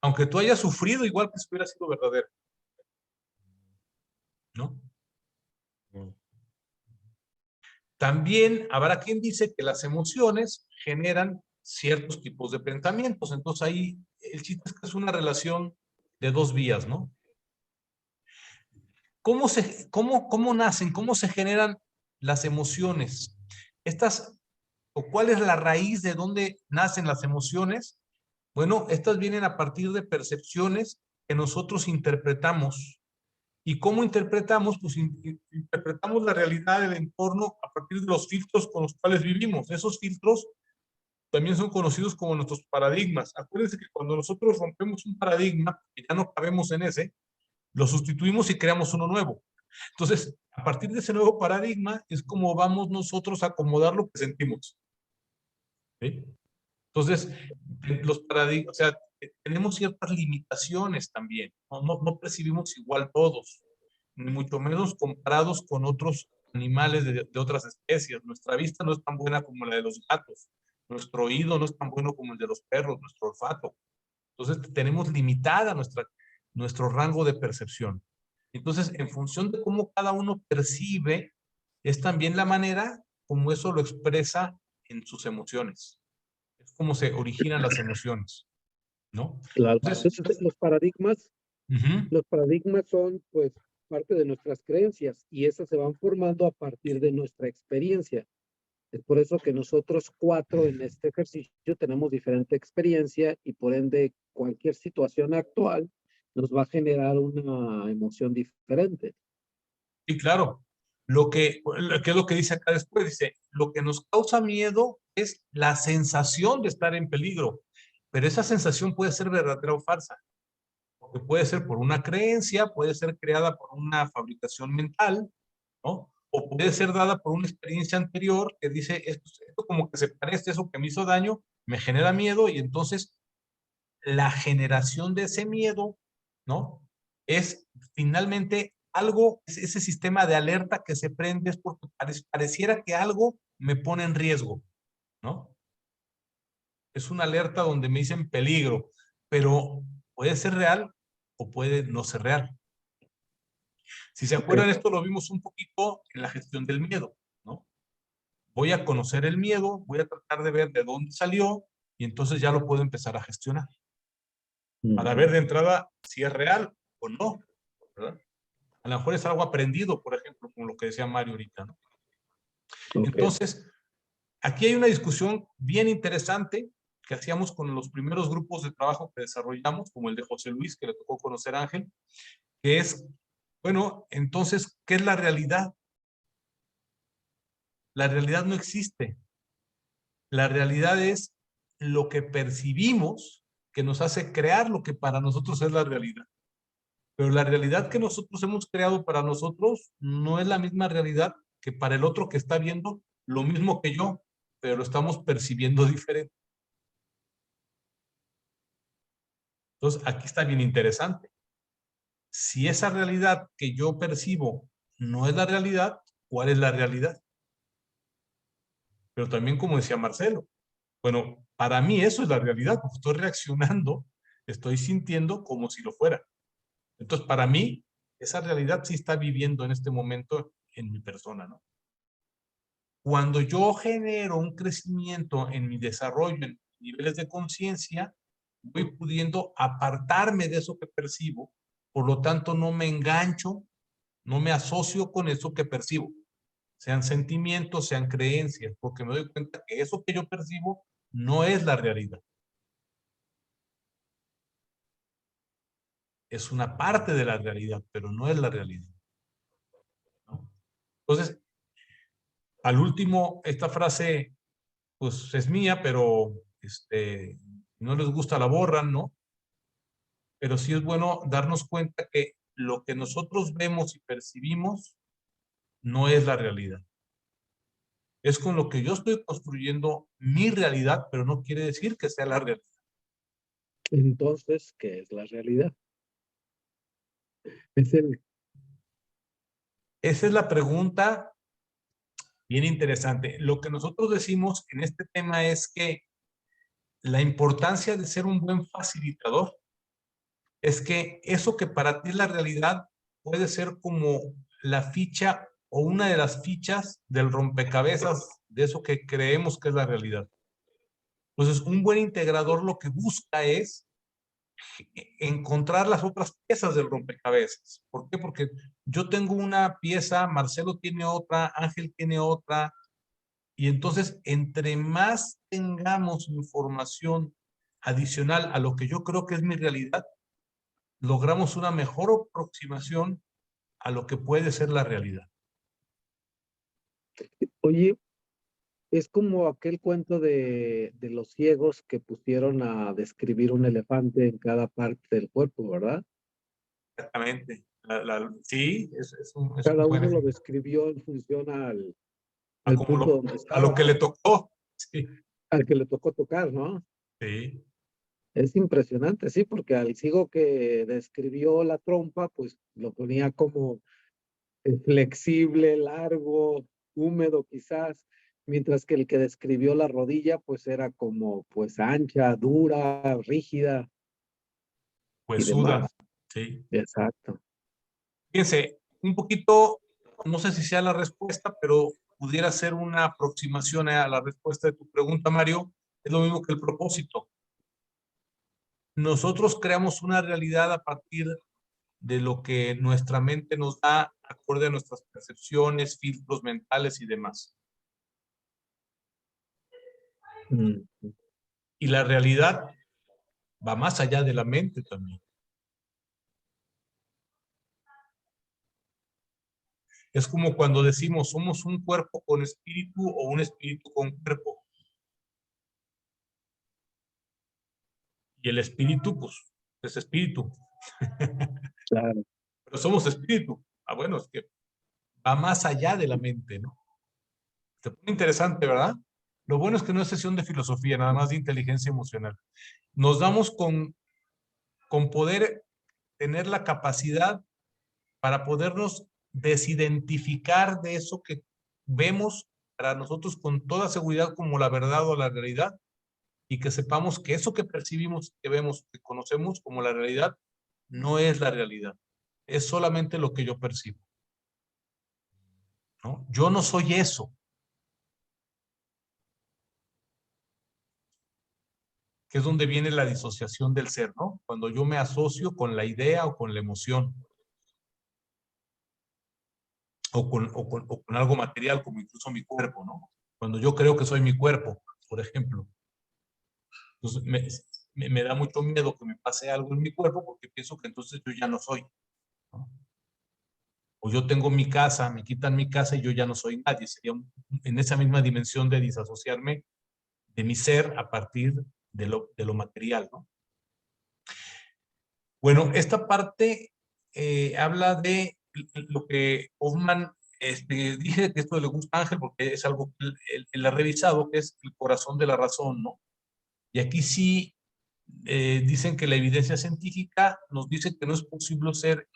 A: Aunque tú hayas sufrido igual que si hubiera sido verdadero. ¿No?
B: Mm.
A: También habrá quien dice que las emociones generan ciertos tipos de pensamientos. Entonces ahí el chiste es que es una relación de dos vías, ¿no? ¿Cómo nacen? ¿Cómo se generan las emociones? ¿Cuál es la raíz de dónde nacen las emociones? Bueno, estas vienen a partir de percepciones que nosotros interpretamos. ¿Y cómo interpretamos? Pues interpretamos la realidad del entorno a partir de los filtros con los cuales vivimos. Esos filtros también son conocidos como nuestros paradigmas. Acuérdense que cuando nosotros rompemos un paradigma, que ya no cabemos en ese, lo sustituimos y creamos uno nuevo. Entonces, a partir de ese nuevo paradigma es como vamos nosotros a acomodar lo que sentimos. ¿Sí? Entonces, los paradigmas, o sea, tenemos ciertas limitaciones también. No percibimos igual todos, ni mucho menos comparados con otros animales de otras especies. Nuestra vista no es tan buena como la de los gatos. Nuestro oído no es tan bueno como el de los perros, nuestro olfato. Entonces, tenemos limitada nuestro rango de percepción. Entonces, en función de cómo cada uno percibe, es también la manera como eso lo expresa en sus emociones. Es como se originan las emociones, ¿no?
C: Claro.
A: Entonces,
C: Entonces,
A: ujú,
C: los paradigmas son, pues, parte de nuestras creencias y esas se van formando a partir de nuestra experiencia. Es por eso que nosotros cuatro en este ejercicio tenemos diferente experiencia y por ende cualquier situación actual nos va a generar una emoción diferente.
A: sí, claro. ¿Qué es lo que dice acá después? Dice, lo que nos causa miedo es la sensación de estar en peligro, pero esa sensación puede ser verdadera o falsa, porque puede ser por una creencia, puede ser creada por una fabricación mental, ¿no? O puede ser dada por una experiencia anterior que dice, esto como que se parece a eso que me hizo daño, me genera miedo y entonces la generación de ese miedo, ¿no? Es finalmente algo, ese sistema de alerta que se prende es porque pareciera que algo me pone en riesgo, ¿no? Es una alerta donde me dicen peligro, pero puede ser real o puede no ser real. Si se acuerdan, esto lo vimos un poquito en la gestión del miedo, ¿no? Voy a conocer el miedo, voy a tratar de ver de dónde salió, y entonces ya lo puedo empezar a gestionar para ver de entrada si es real o no, ¿verdad? A lo mejor es algo aprendido, por ejemplo, como lo que decía Mario ahorita, ¿no?
C: Ok.
A: Entonces, aquí hay una discusión bien interesante que hacíamos con los primeros grupos de trabajo que desarrollamos, como el de José Luis, que le tocó conocer a Ángel, que es, bueno, entonces, ¿qué es la realidad? La realidad no existe. La realidad es lo que percibimos que nos hace crear lo que para nosotros es la realidad. Pero la realidad que nosotros hemos creado para nosotros no es la misma realidad que para el otro que está viendo lo mismo que yo, pero lo estamos percibiendo diferente. Entonces, aquí está bien interesante. Si esa realidad que yo percibo no es la realidad, ¿cuál es la realidad? Pero también, como decía Marcelo, bueno, para mí eso es la realidad, porque estoy reaccionando, estoy sintiendo como si lo fuera. Entonces, para mí, esa realidad sí está viviendo en este momento en mi persona, ¿no? Cuando yo genero un crecimiento en mi desarrollo, en niveles de conciencia, voy pudiendo apartarme de eso que percibo, por lo tanto no me engancho, no me asocio con eso que percibo, sean sentimientos, sean creencias, porque me doy cuenta que eso que yo percibo no es la realidad. Es una parte de la realidad, pero no es la realidad, ¿no? Entonces, al último, esta frase, pues es mía, pero no les gusta la borran, ¿no? Pero sí es bueno darnos cuenta que lo que nosotros vemos y percibimos no es la realidad. Es con lo que yo estoy construyendo mi realidad, pero no quiere decir que sea la realidad.
C: Entonces, ¿qué es la realidad? Es el,
A: Esa es la pregunta bien interesante. Lo que nosotros decimos en este tema es que la importancia de ser un buen facilitador es que eso que para ti es la realidad puede ser como la ficha o una de las fichas del rompecabezas de eso que creemos que es la realidad. Entonces, un buen integrador lo que busca es encontrar las otras piezas del rompecabezas. ¿Por qué? Porque yo tengo una pieza, Marcelo tiene otra, Ángel tiene otra, y entonces entre más tengamos información adicional a lo que yo creo que es mi realidad, logramos una mejor aproximación a lo que puede ser la realidad.
C: oye, es como aquel cuento de los ciegos que pusieron a describir un elefante en cada parte del cuerpo, ¿verdad?
A: Exactamente. Sí, es un
C: Cada
A: buen
C: uno lo
A: ejemplo.
C: describió en función
A: A,
C: al
A: como
C: punto donde
A: a lo
C: estaba,
A: que le tocó. Sí,
C: al que le tocó tocar, ¿no?
A: sí,
C: Es impresionante, sí, porque al ciego que describió la trompa, pues lo ponía como flexible, largo, húmedo quizás, mientras que el que describió la rodilla, pues era como pues ancha, dura, rígida y
A: pues suda.
C: demás.
A: Sí.
C: Exacto.
A: Fíjense, un poquito, no sé si sea la respuesta, pero pudiera ser una aproximación a la respuesta de tu pregunta, Mario. Es lo mismo que el propósito. Nosotros creamos una realidad a partir de lo que nuestra mente nos da, acorde a nuestras percepciones, filtros mentales y demás.
C: Mm.
A: Y la realidad va más allá de la mente también. Es como cuando decimos somos un cuerpo con espíritu o un espíritu con cuerpo. Y el espíritu, pues, es espíritu.
C: Claro.
A: Pero somos espíritu. Ah, bueno, es que va más allá de la mente, ¿no? Se pone interesante, ¿verdad? Lo bueno es que no es sesión de filosofía, nada más de inteligencia emocional. Nos damos con poder tener la capacidad para podernos desidentificar de eso que vemos para nosotros con toda seguridad como la verdad o la realidad, y que sepamos que eso que percibimos, que vemos, que conocemos como la realidad, no es la realidad. Es solamente lo que yo percibo, ¿no? Yo no soy eso. que es donde viene la disociación del ser, ¿no? Cuando yo me asocio con la idea o con la emoción. O con algo material, como incluso mi cuerpo, ¿no? Cuando yo creo que soy mi cuerpo, por ejemplo. Entonces me da mucho miedo que me pase algo en mi cuerpo porque pienso que entonces yo ya no soy, ¿no? O yo tengo mi casa, me quitan mi casa y yo ya no soy nadie. Sería en esa misma dimensión de disasociarme de mi ser a partir de lo material, ¿no? Bueno, esta parte habla de lo que Hoffman dije que esto le gusta a Ángel porque es algo que él ha revisado, que es el corazón de la razón, ¿no? Y aquí sí dicen que la evidencia científica nos dice que no es posible ser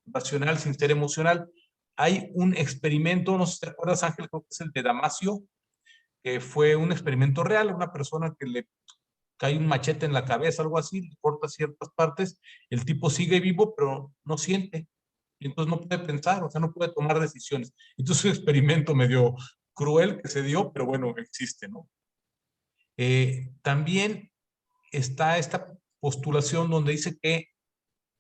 A: racional sin ser emocional. Hay un experimento, no sé si te acuerdas, Ángel, creo que es el de Damasio, que fue un experimento real, una persona que le cae un machete en la cabeza, algo así, le corta ciertas partes, el tipo sigue vivo, pero no siente, y entonces no puede pensar, o sea, no puede tomar decisiones. Entonces es un experimento medio cruel que se dio, pero bueno, existe, ¿no? También está esta postulación donde dice que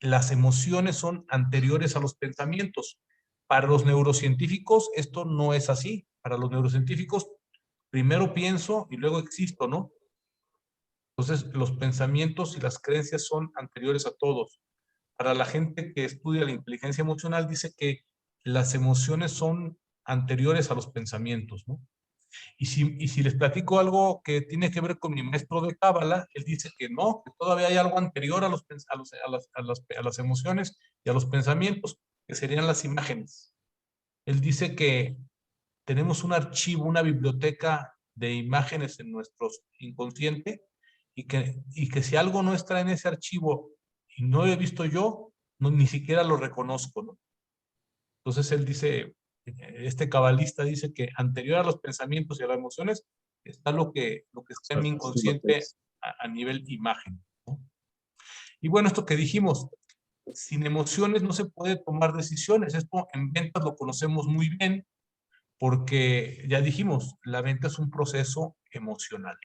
A: las emociones son anteriores a los pensamientos. Para los neurocientíficos esto no es así. Para los neurocientíficos primero pienso y luego existo, ¿no? Entonces los pensamientos y las creencias son anteriores a todos. Para la gente que estudia la inteligencia emocional dice que las emociones son anteriores a los pensamientos, ¿no? Y si les platico algo que tiene que ver con mi maestro de Cábala, él dice que no, que todavía hay algo anterior a las emociones y a los pensamientos, que serían las imágenes. Él dice que tenemos un archivo, una biblioteca de imágenes en nuestro inconsciente y que si algo no está en ese archivo y no lo he visto yo, no, ni siquiera lo reconozco, ¿no? Entonces él dice, este cabalista dice que anterior a los pensamientos y a las emociones está lo que está en mi inconsciente a nivel imagen, ¿no? Y bueno, esto que dijimos, sin emociones no se puede tomar decisiones. Esto en ventas lo conocemos muy bien porque ya dijimos, la venta es un proceso emocional.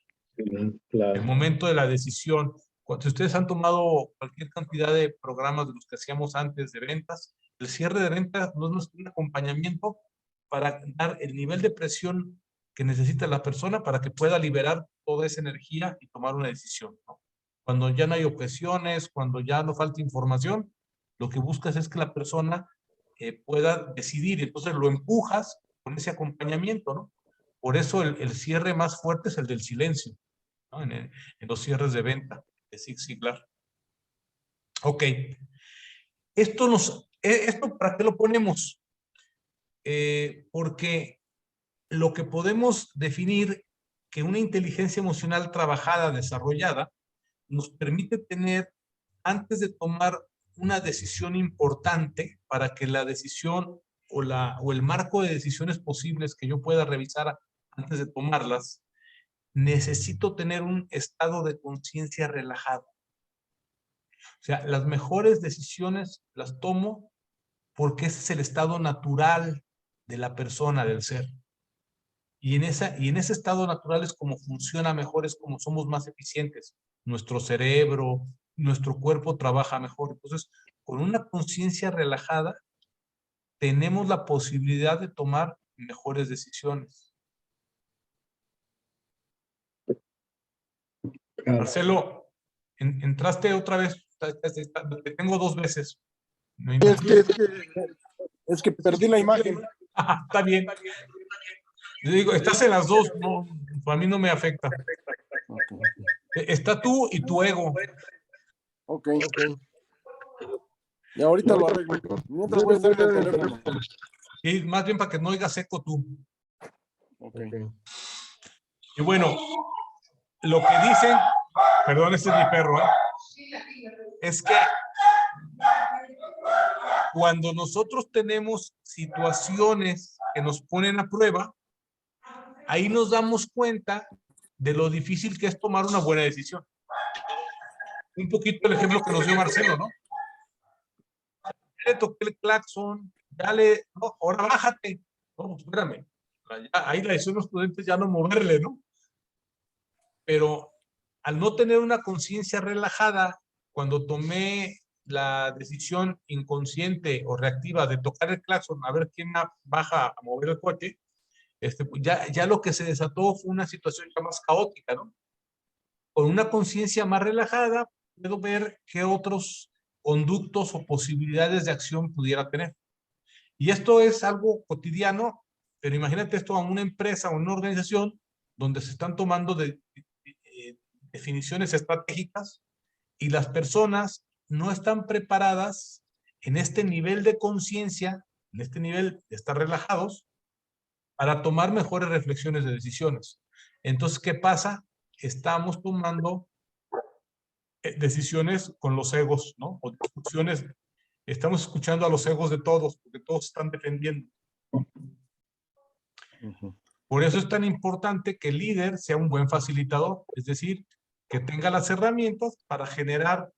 C: Claro.
A: El momento de la decisión, si ustedes han tomado cualquier cantidad de programas de los que hacíamos antes de ventas, el cierre de ventas no es un acompañamiento para dar el nivel de presión que necesita la persona para que pueda liberar toda esa energía y tomar una decisión, ¿no? Cuando ya no hay objeciones, cuando ya no falta información, lo que buscas es que la persona pueda decidir, entonces lo empujas con ese acompañamiento, ¿no? Por eso el cierre más fuerte es el del silencio, ¿no? En los cierres de venta de Zig Ziglar. Ok. ¿Esto para qué lo ponemos? Porque lo que podemos definir que una inteligencia emocional trabajada, desarrollada, nos permite tener, antes de tomar una decisión importante, para que la decisión o el marco de decisiones posibles que yo pueda revisar antes de tomarlas, necesito tener un estado de conciencia relajado. O sea, las mejores decisiones las tomo porque ese es el estado natural de la persona, del ser. Y en ese estado natural es como funciona mejor, es como somos más eficientes. Nuestro cerebro, nuestro cuerpo trabaja mejor. Entonces, con una conciencia relajada, tenemos la posibilidad de tomar mejores decisiones.
C: Claro.
A: Marcelo, entraste otra vez. Te tengo 2 veces. No
B: Es que perdí la imagen.
A: Está bien. Yo digo, estás en las dos, no, a mí no me afecta. Está tú y tu ego.
B: Ok. Y ahorita lo arreglo. Mientras voy a estar en el teléfono.
A: Y más bien para que no oigas eco tú.
B: Ok.
A: Y bueno, lo que dicen, perdón, este es mi perro, es que cuando nosotros tenemos situaciones que nos ponen a prueba, ahí nos damos cuenta de lo difícil que es tomar una buena decisión. Un poquito el ejemplo que nos dio Marcelo, ¿no? Ya le toqué el claxon, no, ahora bájate. No, espérame. Ahí la decisión de los estudiantes ya no moverle, ¿no? Pero al no tener una conciencia relajada, cuando tomé la decisión inconsciente o reactiva de tocar el claxon a ver quién baja a mover el coche, pues ya lo que se desató fue una situación ya más caótica, ¿no? Con una conciencia más relajada, puedo ver qué otros conductos o posibilidades de acción pudiera tener. Y esto es algo cotidiano, pero imagínate esto a una empresa o una organización donde se están tomando definiciones estratégicas y las personas no están preparadas en este nivel de conciencia, en este nivel de estar relajados, para tomar mejores reflexiones de decisiones. Entonces, ¿qué pasa? Estamos tomando decisiones con los egos, ¿no? O discusiones, estamos escuchando a los egos de todos, porque todos están defendiendo. Por eso es tan importante que el líder sea un buen facilitador, es decir, que tenga las herramientas para generar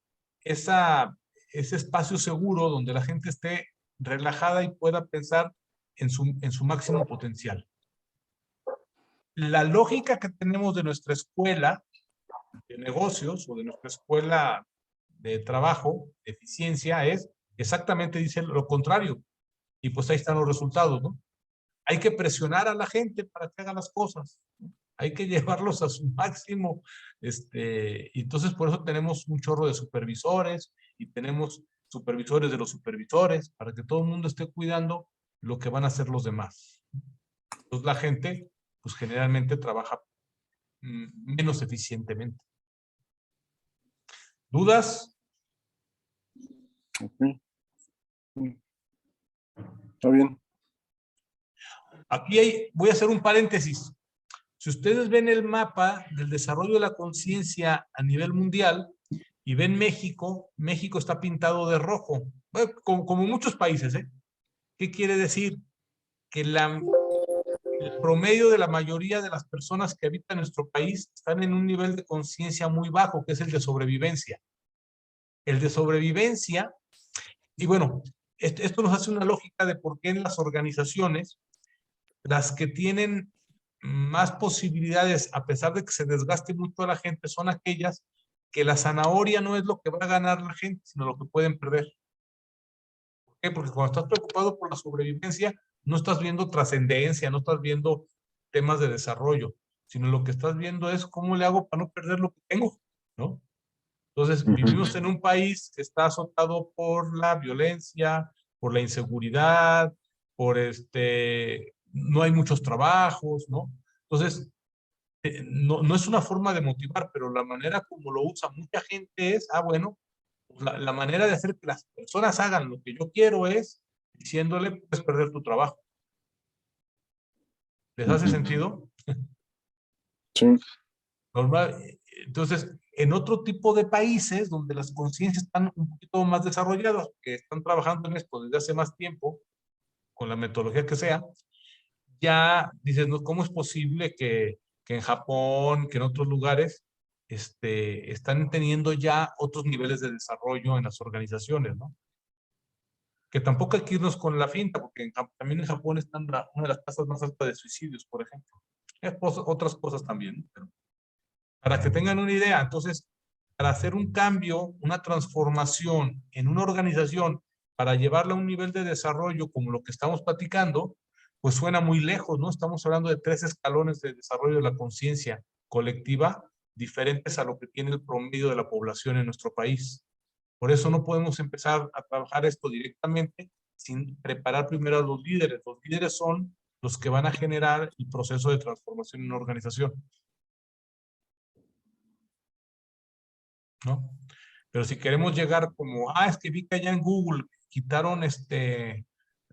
A: ese espacio seguro donde la gente esté relajada y pueda pensar en su máximo potencial. La lógica que tenemos de nuestra escuela de negocios o de nuestra escuela de trabajo, de eficiencia, es exactamente, dice lo contrario. Y pues ahí están los resultados, ¿no? Hay que presionar a la gente para que haga las cosas, ¿no? Hay que llevarlos a su máximo. Y entonces por eso tenemos un chorro de supervisores y tenemos supervisores de los supervisores para que todo el mundo esté cuidando lo que van a hacer los demás. Entonces la gente, pues generalmente trabaja menos eficientemente. ¿Dudas?
B: Ok. Está bien.
A: Aquí voy a hacer un paréntesis. Si ustedes ven el mapa del desarrollo de la conciencia a nivel mundial y ven México, México está pintado de rojo, bueno, como muchos países, ¿eh? ¿Qué quiere decir? Que el promedio de la mayoría de las personas que habitan nuestro país están en un nivel de conciencia muy bajo, que es el de sobrevivencia. El de sobrevivencia, y bueno, esto nos hace una lógica de por qué en las organizaciones, las que tienen más posibilidades, a pesar de que se desgaste mucho a la gente, son aquellas que la zanahoria no es lo que va a ganar la gente, sino lo que pueden perder. ¿Por qué? Porque cuando estás preocupado por la sobrevivencia, no estás viendo trascendencia, no estás viendo temas de desarrollo, sino lo que estás viendo es cómo le hago para no perder lo que tengo, ¿no? Entonces, vivimos en un país que está azotado por la violencia, por la inseguridad, por no hay muchos trabajos, ¿no? Entonces, no es una forma de motivar, pero la manera como lo usa mucha gente es, bueno, pues la manera de hacer que las personas hagan lo que yo quiero es diciéndole, puedes perder tu trabajo. ¿Les hace sentido?
B: Sí.
A: Normal. Entonces, en otro tipo de países donde las conciencias están un poquito más desarrolladas, que están trabajando en esto desde hace más tiempo, con la metodología que sea, ya dices, ¿no? ¿Cómo es posible que en Japón, que en otros lugares, están teniendo ya otros niveles de desarrollo en las organizaciones, ¿no? Que tampoco hay que irnos con la finta, porque también en Japón están una de las tasas más altas de suicidios, por ejemplo. Otras cosas también, ¿no? Pero para que tengan una idea, entonces, para hacer un cambio, una transformación en una organización, para llevarla a un nivel de desarrollo como lo que estamos platicando, pues suena muy lejos, ¿no? Estamos hablando de 3 escalones de desarrollo de la conciencia colectiva diferentes a lo que tiene el promedio de la población en nuestro país. Por eso no podemos empezar a trabajar esto directamente sin preparar primero a los líderes. Los líderes son los que van a generar el proceso de transformación en una organización, ¿no? Pero si queremos llegar como, es que vi que allá en Google quitaron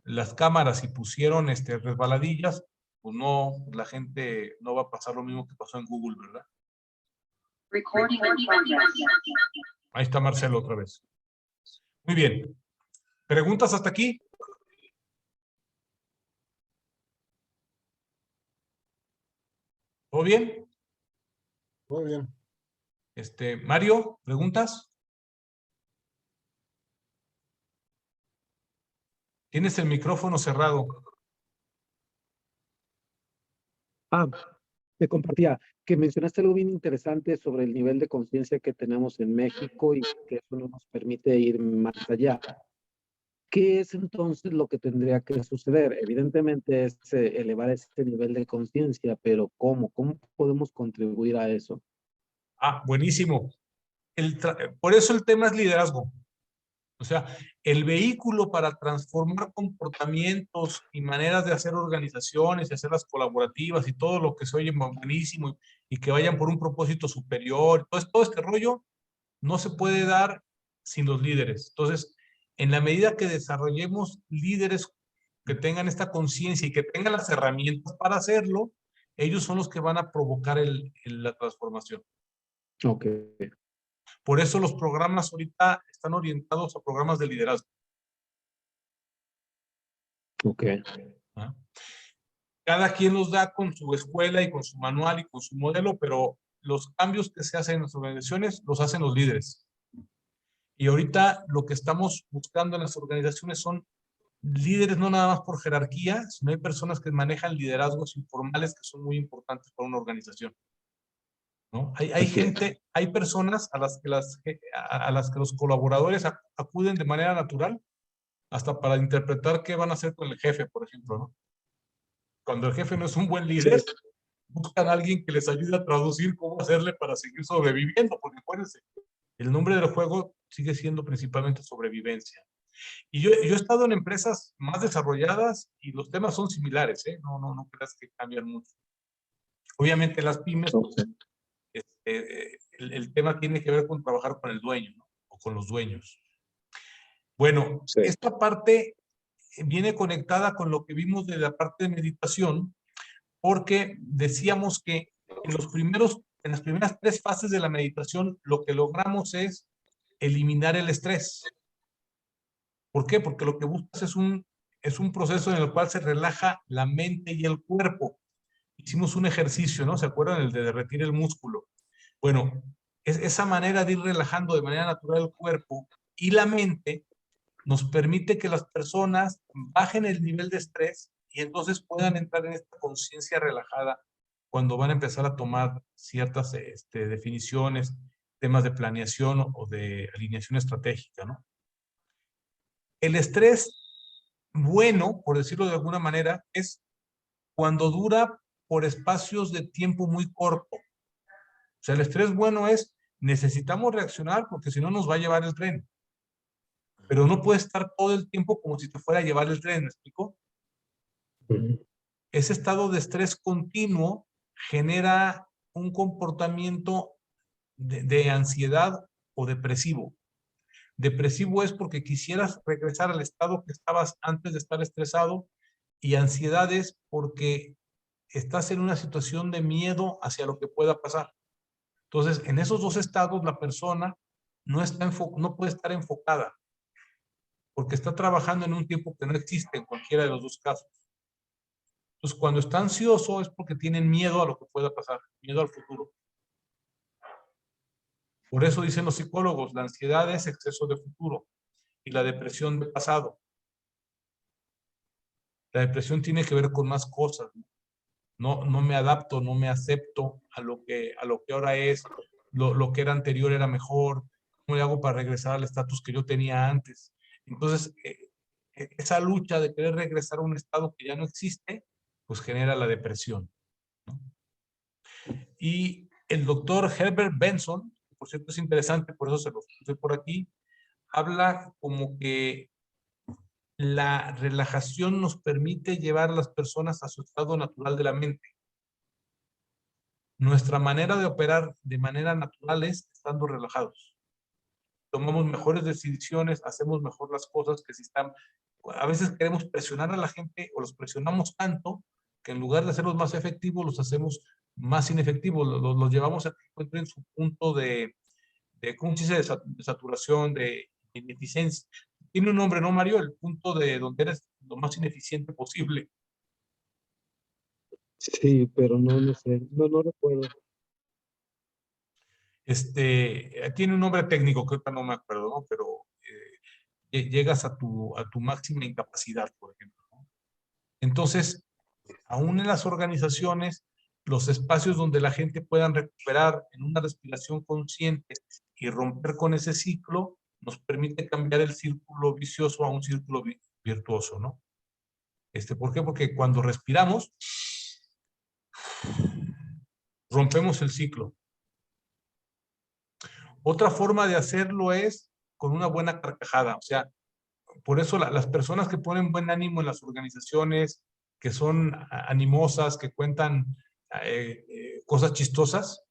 A: las cámaras y pusieron resbaladillas, pues no, la gente no va a pasar lo mismo que pasó en Google, ¿verdad? Ahí está Marcelo otra vez. Muy bien. ¿Preguntas hasta aquí? ¿Todo bien?
B: Muy bien.
A: Mario, ¿preguntas? Tienes el micrófono cerrado.
C: te compartía que mencionaste algo bien interesante sobre el nivel de conciencia que tenemos en México y que eso no nos permite ir más allá. ¿Qué es entonces lo que tendría que suceder? Evidentemente es elevar ese nivel de conciencia, pero ¿cómo? ¿Cómo podemos contribuir a eso?
A: Ah, buenísimo. Por eso el tema es liderazgo. O sea, el vehículo para transformar comportamientos y maneras de hacer organizaciones y hacerlas colaborativas y todo lo que se oye buenísimo y que vayan por un propósito superior, todo este rollo no se puede dar sin los líderes. Entonces, en la medida que desarrollemos líderes que tengan esta conciencia y que tengan las herramientas para hacerlo, ellos son los que van a provocar la transformación.
C: Ok.
A: Por eso los programas ahorita están orientados a programas de liderazgo.
C: Ok.
A: ¿Ah? Cada quien los da con su escuela y con su manual y con su modelo, pero los cambios que se hacen en las organizaciones los hacen los líderes. Y ahorita lo que estamos buscando en las organizaciones son líderes no nada más por jerarquía, sino hay personas que manejan liderazgos informales que son muy importantes para una organización, ¿no? Hay gente, hay personas a las que los colaboradores acuden de manera natural, hasta para interpretar qué van a hacer con el jefe, por ejemplo, ¿no? Cuando el jefe no es un buen líder, buscan a alguien que les ayude a traducir cómo hacerle para seguir sobreviviendo, porque acuérdense, el nombre del juego sigue siendo principalmente sobrevivencia. Y yo he estado en empresas más desarrolladas y los temas son similares, ¿eh? No creas que cambian mucho. Obviamente las pymes, pues, el tema tiene que ver con trabajar con el dueño, ¿no? O con los dueños. Bueno,
C: Sí.
A: esta parte viene conectada con lo que vimos de la parte de meditación, porque decíamos que en las primeras 3 fases de la meditación, lo que logramos es eliminar el estrés. ¿Por qué? Porque lo que buscas es un proceso en el cual se relaja la mente y el cuerpo. Hicimos un ejercicio, ¿no? ¿Se acuerdan? El de derretir el músculo. Bueno, esa manera de ir relajando de manera natural el cuerpo y la mente nos permite que las personas bajen el nivel de estrés y entonces puedan entrar en esta conciencia relajada cuando van a empezar a tomar ciertas definiciones, temas de planeación o de alineación estratégica, ¿no? El estrés bueno, por decirlo de alguna manera, es cuando dura por espacios de tiempo muy corto. O sea, el estrés bueno es, necesitamos reaccionar porque si no nos va a llevar el tren. Pero no puede estar todo el tiempo como si te fuera a llevar el tren, ¿me explico? Ese estado de estrés continuo genera un comportamiento de ansiedad o depresivo. Depresivo es porque quisieras regresar al estado que estabas antes de estar estresado, y ansiedad es porque estás en una situación de miedo hacia lo que pueda pasar. Entonces, en esos dos estados la persona no puede estar enfocada porque está trabajando en un tiempo que no existe en cualquiera de los dos casos. Entonces, cuando está ansioso es porque tienen miedo a lo que pueda pasar, miedo al futuro. Por eso dicen los psicólogos, la ansiedad es exceso de futuro y la depresión de pasado. La depresión tiene que ver con más cosas. No me adapto, no me acepto a lo que ahora es, lo que era anterior era mejor, ¿cómo le hago para regresar al estatus que yo tenía antes? Entonces, esa lucha de querer regresar a un estado que ya no existe, pues genera la depresión, ¿no? Y el doctor Herbert Benson, que por cierto es interesante, por eso se los puse por aquí, habla como que la relajación nos permite llevar a las personas a su estado natural de la mente. Nuestra manera de operar de manera natural es estando relajados. Tomamos mejores decisiones, hacemos mejor las cosas que si están... A veces queremos presionar a la gente o los presionamos tanto que en lugar de hacerlos más efectivos, los hacemos más inefectivos. Los llevamos a que encuentren su punto ¿cómo se dice? De saturación, de ineficiencia. Tiene un nombre, ¿no, Mario? El punto de donde eres lo más ineficiente posible.
C: Sí, pero no sé, no recuerdo.
A: Tiene un nombre técnico que ahorita no me acuerdo, ¿no? Pero llegas a tu máxima incapacidad, por ejemplo, ¿no? Entonces, aún en las organizaciones, los espacios donde la gente pueda recuperar en una respiración consciente y romper con ese ciclo, nos permite cambiar el círculo vicioso a un círculo virtuoso, ¿no? ¿Por qué? Porque cuando respiramos, rompemos el ciclo. Otra forma de hacerlo es con una buena carcajada. O sea, por eso las personas que ponen buen ánimo en las organizaciones, que son animosas, que cuentan cosas chistosas,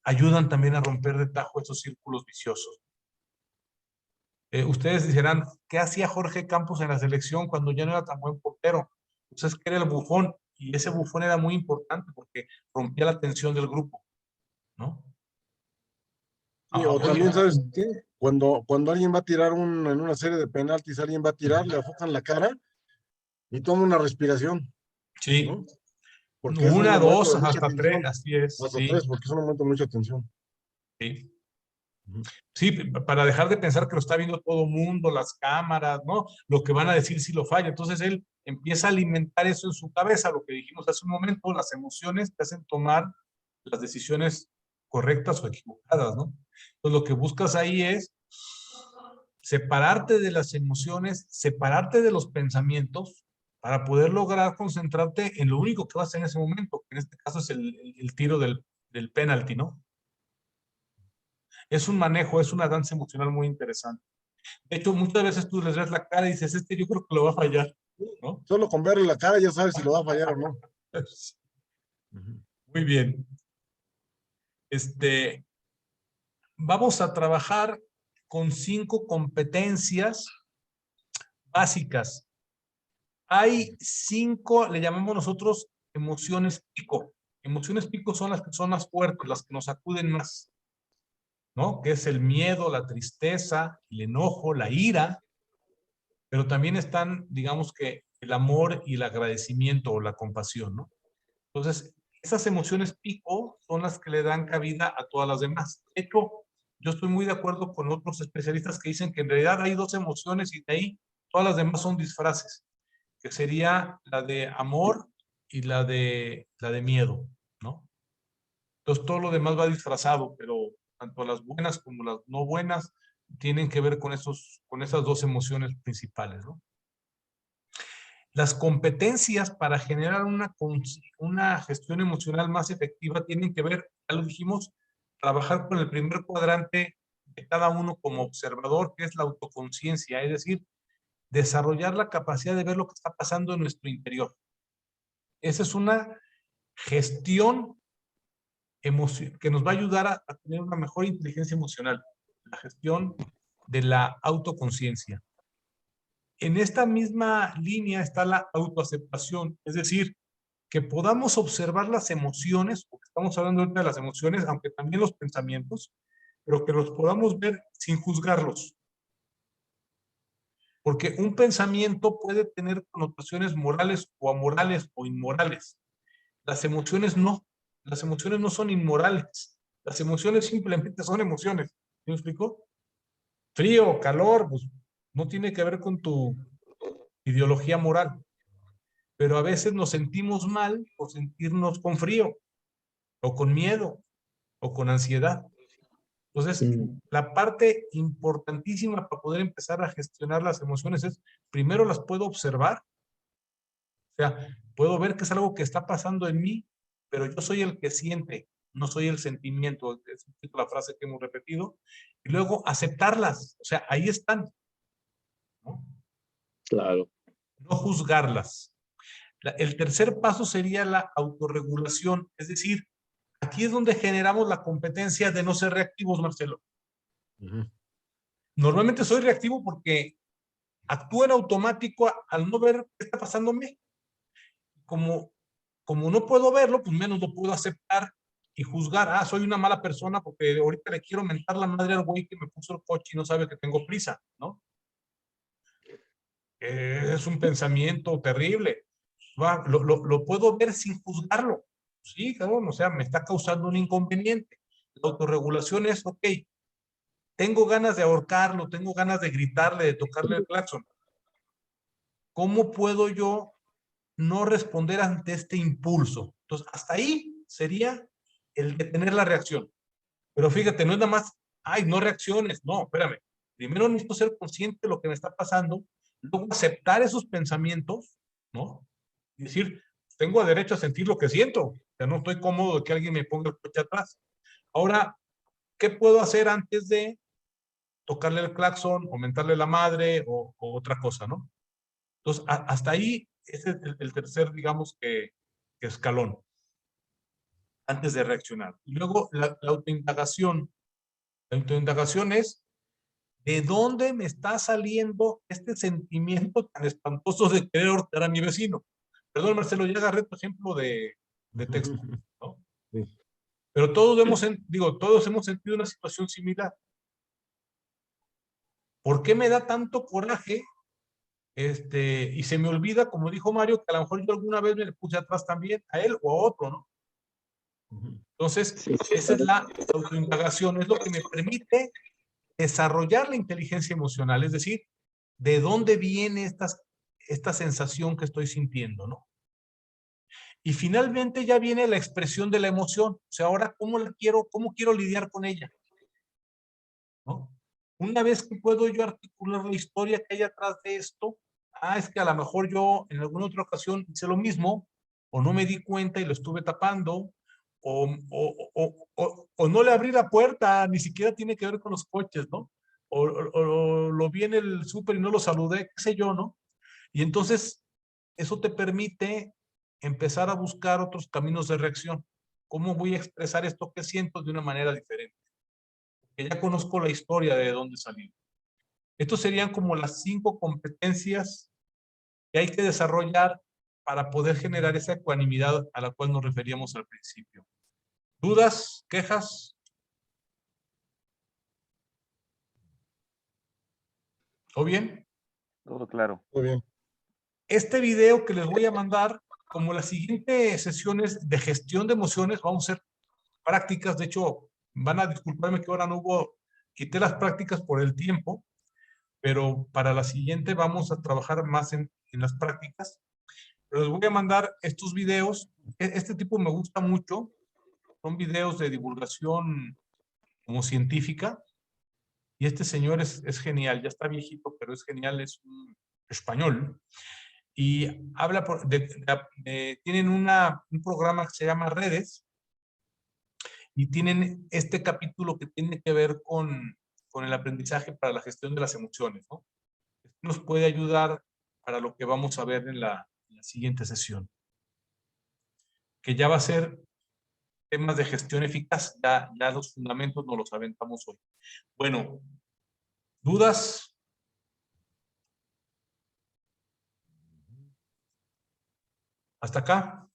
A: ayudan también a romper de tajo esos círculos viciosos. Ustedes dirán, ¿qué hacía Jorge Campos en la selección cuando ya no era tan buen portero? Pues es que era el bufón, y ese bufón era muy importante porque rompía la tensión del grupo, ¿no?
B: Sí, o también, ¿sabes qué? Cuando alguien va a tirar en una serie de penaltis, alguien va a tirar, le enfocan la cara y toma una respiración,
A: Sí,
B: ¿no? Porque es un
A: una,
B: momento
A: dos,
B: de mucha
A: hasta tres,
B: tensión.
A: así es,
B: Hasta
A: sí,
B: tres, porque es un momento de mucha tensión.
A: sí.
B: Ujú.
A: Sí, para dejar de pensar que lo está viendo todo mundo, las cámaras, ¿no? Lo que van a decir si lo falla. Entonces él empieza a alimentar eso en su cabeza, lo que dijimos hace un momento, las emociones te hacen tomar las decisiones correctas o equivocadas, ¿no? Entonces lo que buscas ahí es separarte de las emociones, separarte de los pensamientos para poder lograr concentrarte en lo único que vas a hacer en ese momento, que en este caso es el tiro del penalti, ¿no? Es un manejo, es una danza emocional muy interesante. De hecho, muchas veces tú les ves la cara y dices, yo creo que lo va a fallar, ¿no?
B: Solo con verle la cara ya sabes si lo va a fallar o no. Ujú.
A: Muy bien. Vamos a trabajar con 5 competencias básicas. Hay 5, le llamamos nosotros emociones pico. Emociones pico son las que son más fuertes, las que nos acuden más, ¿no? Que es el miedo, la tristeza, el enojo, la ira, pero también están, digamos que el amor y el agradecimiento o la compasión, ¿no? Entonces, esas emociones pico son las que le dan cabida a todas las demás. De hecho, yo estoy muy de acuerdo con otros especialistas que dicen que en realidad hay 2 emociones y de ahí todas las demás son disfraces, que sería la de amor y la de miedo, ¿no? Entonces, todo lo demás va disfrazado, pero tanto las buenas como las no buenas tienen que ver con esas 2 emociones principales, ¿no? Las competencias para generar una gestión emocional más efectiva tienen que ver, ya lo dijimos, trabajar con el primer cuadrante de cada uno como observador, que es la autoconciencia, es decir, desarrollar la capacidad de ver lo que está pasando en nuestro interior. Esa es una gestión que nos va a ayudar a tener una mejor inteligencia emocional, la gestión de la autoconciencia. En esta misma línea está la autoaceptación, es decir, que podamos observar las emociones, porque estamos hablando ahorita de las emociones, aunque también los pensamientos, pero que los podamos ver sin juzgarlos. Porque un pensamiento puede tener connotaciones morales o amorales o inmorales. Las emociones no. Las emociones no son inmorales. Las emociones simplemente son emociones. ¿Me explico? Frío, calor, pues no tiene que ver con tu ideología moral. Pero a veces nos sentimos mal por sentirnos con frío, o con miedo, o con ansiedad. Entonces, la parte importantísima para poder empezar a gestionar las emociones es, primero las puedo observar, o sea, puedo ver que es algo que está pasando en mí, pero yo soy el que siente, no soy el sentimiento, es la frase que hemos repetido, y luego aceptarlas, o sea, ahí están, ¿no?
C: Claro.
A: No juzgarlas. El tercer paso sería la autorregulación, es decir, aquí es donde generamos la competencia de no ser reactivos, Marcelo.
B: Ujú.
A: Normalmente soy reactivo porque actúo en automático al no ver qué está pasándome. Como no puedo verlo, pues menos lo puedo aceptar y juzgar. Ah, soy una mala persona porque ahorita le quiero mentar la madre al güey que me puso el coche y no sabe que tengo prisa, ¿no? Es un pensamiento terrible. Lo puedo ver sin juzgarlo. Sí, cabrón, o sea, me está causando un inconveniente. La autorregulación es, ok, tengo ganas de ahorcarlo, tengo ganas de gritarle, de tocarle el claxon. ¿Cómo puedo yo no responder ante este impulso? Entonces, hasta ahí sería el detener la reacción. Pero fíjate, no es nada más, ay, no reacciones. No, espérame. Primero necesito ser consciente de lo que me está pasando, luego aceptar esos pensamientos, ¿no? Y decir, tengo derecho a sentir lo que siento. O sea, no estoy cómodo de que alguien me ponga el coche atrás. Ahora, ¿qué puedo hacer antes de tocarle el claxon, aumentarle la madre o otra cosa, ¿no? Entonces, hasta ahí ese es el tercer, digamos, que escalón, antes de reaccionar. Y luego la autoindagación. La autoindagación es, ¿de dónde me está saliendo este sentimiento tan espantoso de querer ahorcar a mi vecino? Perdón, Marcelo, ya agarré tu ejemplo de texto, ¿no?
B: Sí.
A: Pero todos todos hemos sentido una situación similar. ¿Por qué me da tanto coraje? Y se me olvida, como dijo Mario, que a lo mejor yo alguna vez me le puse atrás también a él o a otro, ¿no? Entonces,
C: Sí,
A: esa es la autoindagación, es lo que me permite desarrollar la inteligencia emocional, es decir, de dónde viene esta sensación que estoy sintiendo, ¿no? Y finalmente ya viene la expresión de la emoción, o sea, ahora cómo quiero lidiar con ella, ¿no? Una vez que puedo yo articular la historia que hay atrás de esto, es que a lo mejor yo en alguna otra ocasión hice lo mismo, o no me di cuenta y lo estuve tapando, o no le abrí la puerta, ni siquiera tiene que ver con los coches, ¿no? O lo vi en el súper y no lo saludé, qué sé yo, ¿no? Y entonces eso te permite empezar a buscar otros caminos de reacción. ¿Cómo voy a expresar esto que siento de una manera diferente? Que ya conozco la historia de dónde salió. Estos serían como las 5 competencias que hay que desarrollar para poder generar esa ecuanimidad a la cual nos referíamos al principio. ¿Dudas? ¿Quejas? ¿O bien?
D: Todo claro.
B: Muy bien.
A: Este video que les voy a mandar, como las siguientes sesiones de gestión de emociones, vamos a hacer prácticas. De hecho, van a disculparme que ahora no hubo, quité las prácticas por el tiempo, pero para la siguiente vamos a trabajar más en las prácticas. Pero les voy a mandar estos videos. Este tipo me gusta mucho. Son videos de divulgación como científica. Y este señor es genial. Ya está viejito, pero es genial. Es un español. Y habla tienen un programa que se llama Redes. Y tienen este capítulo que tiene que ver con el aprendizaje para la gestión de las emociones, ¿no? Esto nos puede ayudar para lo que vamos a ver en la siguiente sesión, que ya va a ser temas de gestión eficaz. Ya los fundamentos nos los aventamos hoy. Bueno, ¿dudas? ¿Hasta acá?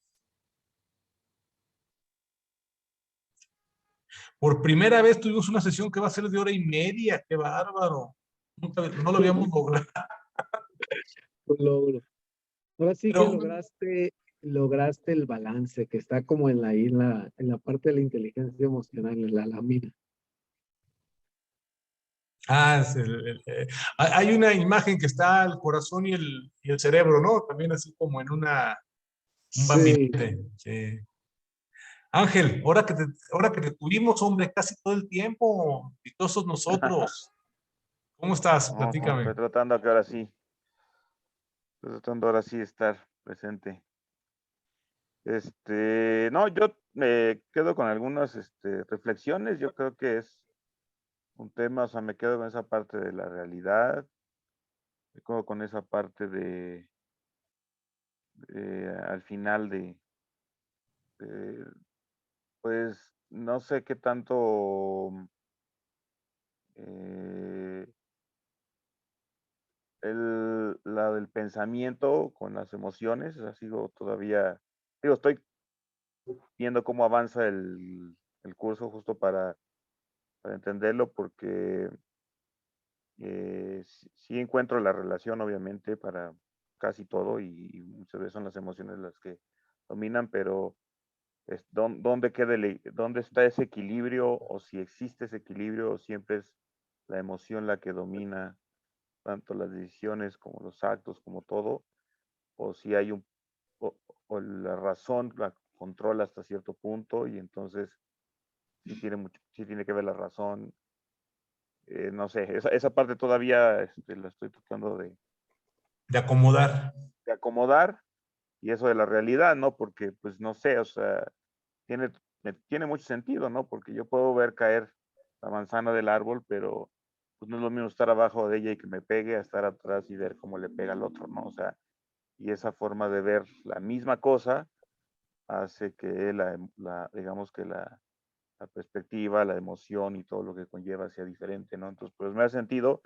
A: Por primera vez tuvimos una sesión que va a ser de 1 hora y media. ¡Qué bárbaro! No lo habíamos logrado.
C: un logro. Ahora sí que
A: Pero,
C: lograste el balance que está como en en la parte de la inteligencia emocional, en la lámina.
A: hay una imagen que está el corazón y el cerebro, ¿no? También así como en un
C: Sí,
A: bambilete. Sí. Ángel, ahora que te tuvimos, hombre, casi todo el tiempo, dichosos nosotros. ¿Cómo estás?
D: No,
A: Platícame.
D: estoy tratando que ahora sí, estoy tratando ahora sí de estar presente. No, yo me quedo con algunas reflexiones. Yo creo que es un tema, o sea, me quedo con esa parte de la realidad, me quedo con esa parte al final de, pues, no sé qué tanto eh, la del pensamiento con las emociones, o sea, sigo todavía, digo, estoy viendo cómo avanza el curso justo para entenderlo, porque sí encuentro la relación, obviamente, para casi todo, y muchas veces son las emociones las que dominan, pero ¿dónde está ese equilibrio? O si existe ese equilibrio, o siempre es la emoción la que domina tanto las decisiones como los actos, como todo, o si hay o la razón control hasta cierto punto y entonces sí tiene que ver la razón. No sé, esa parte todavía la estoy tratando
A: De acomodar.
D: de acomodar y eso de la realidad, ¿no? Porque, pues, no sé, o sea, tiene mucho sentido, ¿no? Porque yo puedo ver caer la manzana del árbol, pero pues no es lo mismo estar abajo de ella y que me pegue a estar atrás y ver cómo le pega al otro, ¿no? O sea, y esa forma de ver la misma cosa hace que digamos que la perspectiva, la emoción y todo lo que conlleva sea diferente, ¿no? Entonces, pues me hace sentido,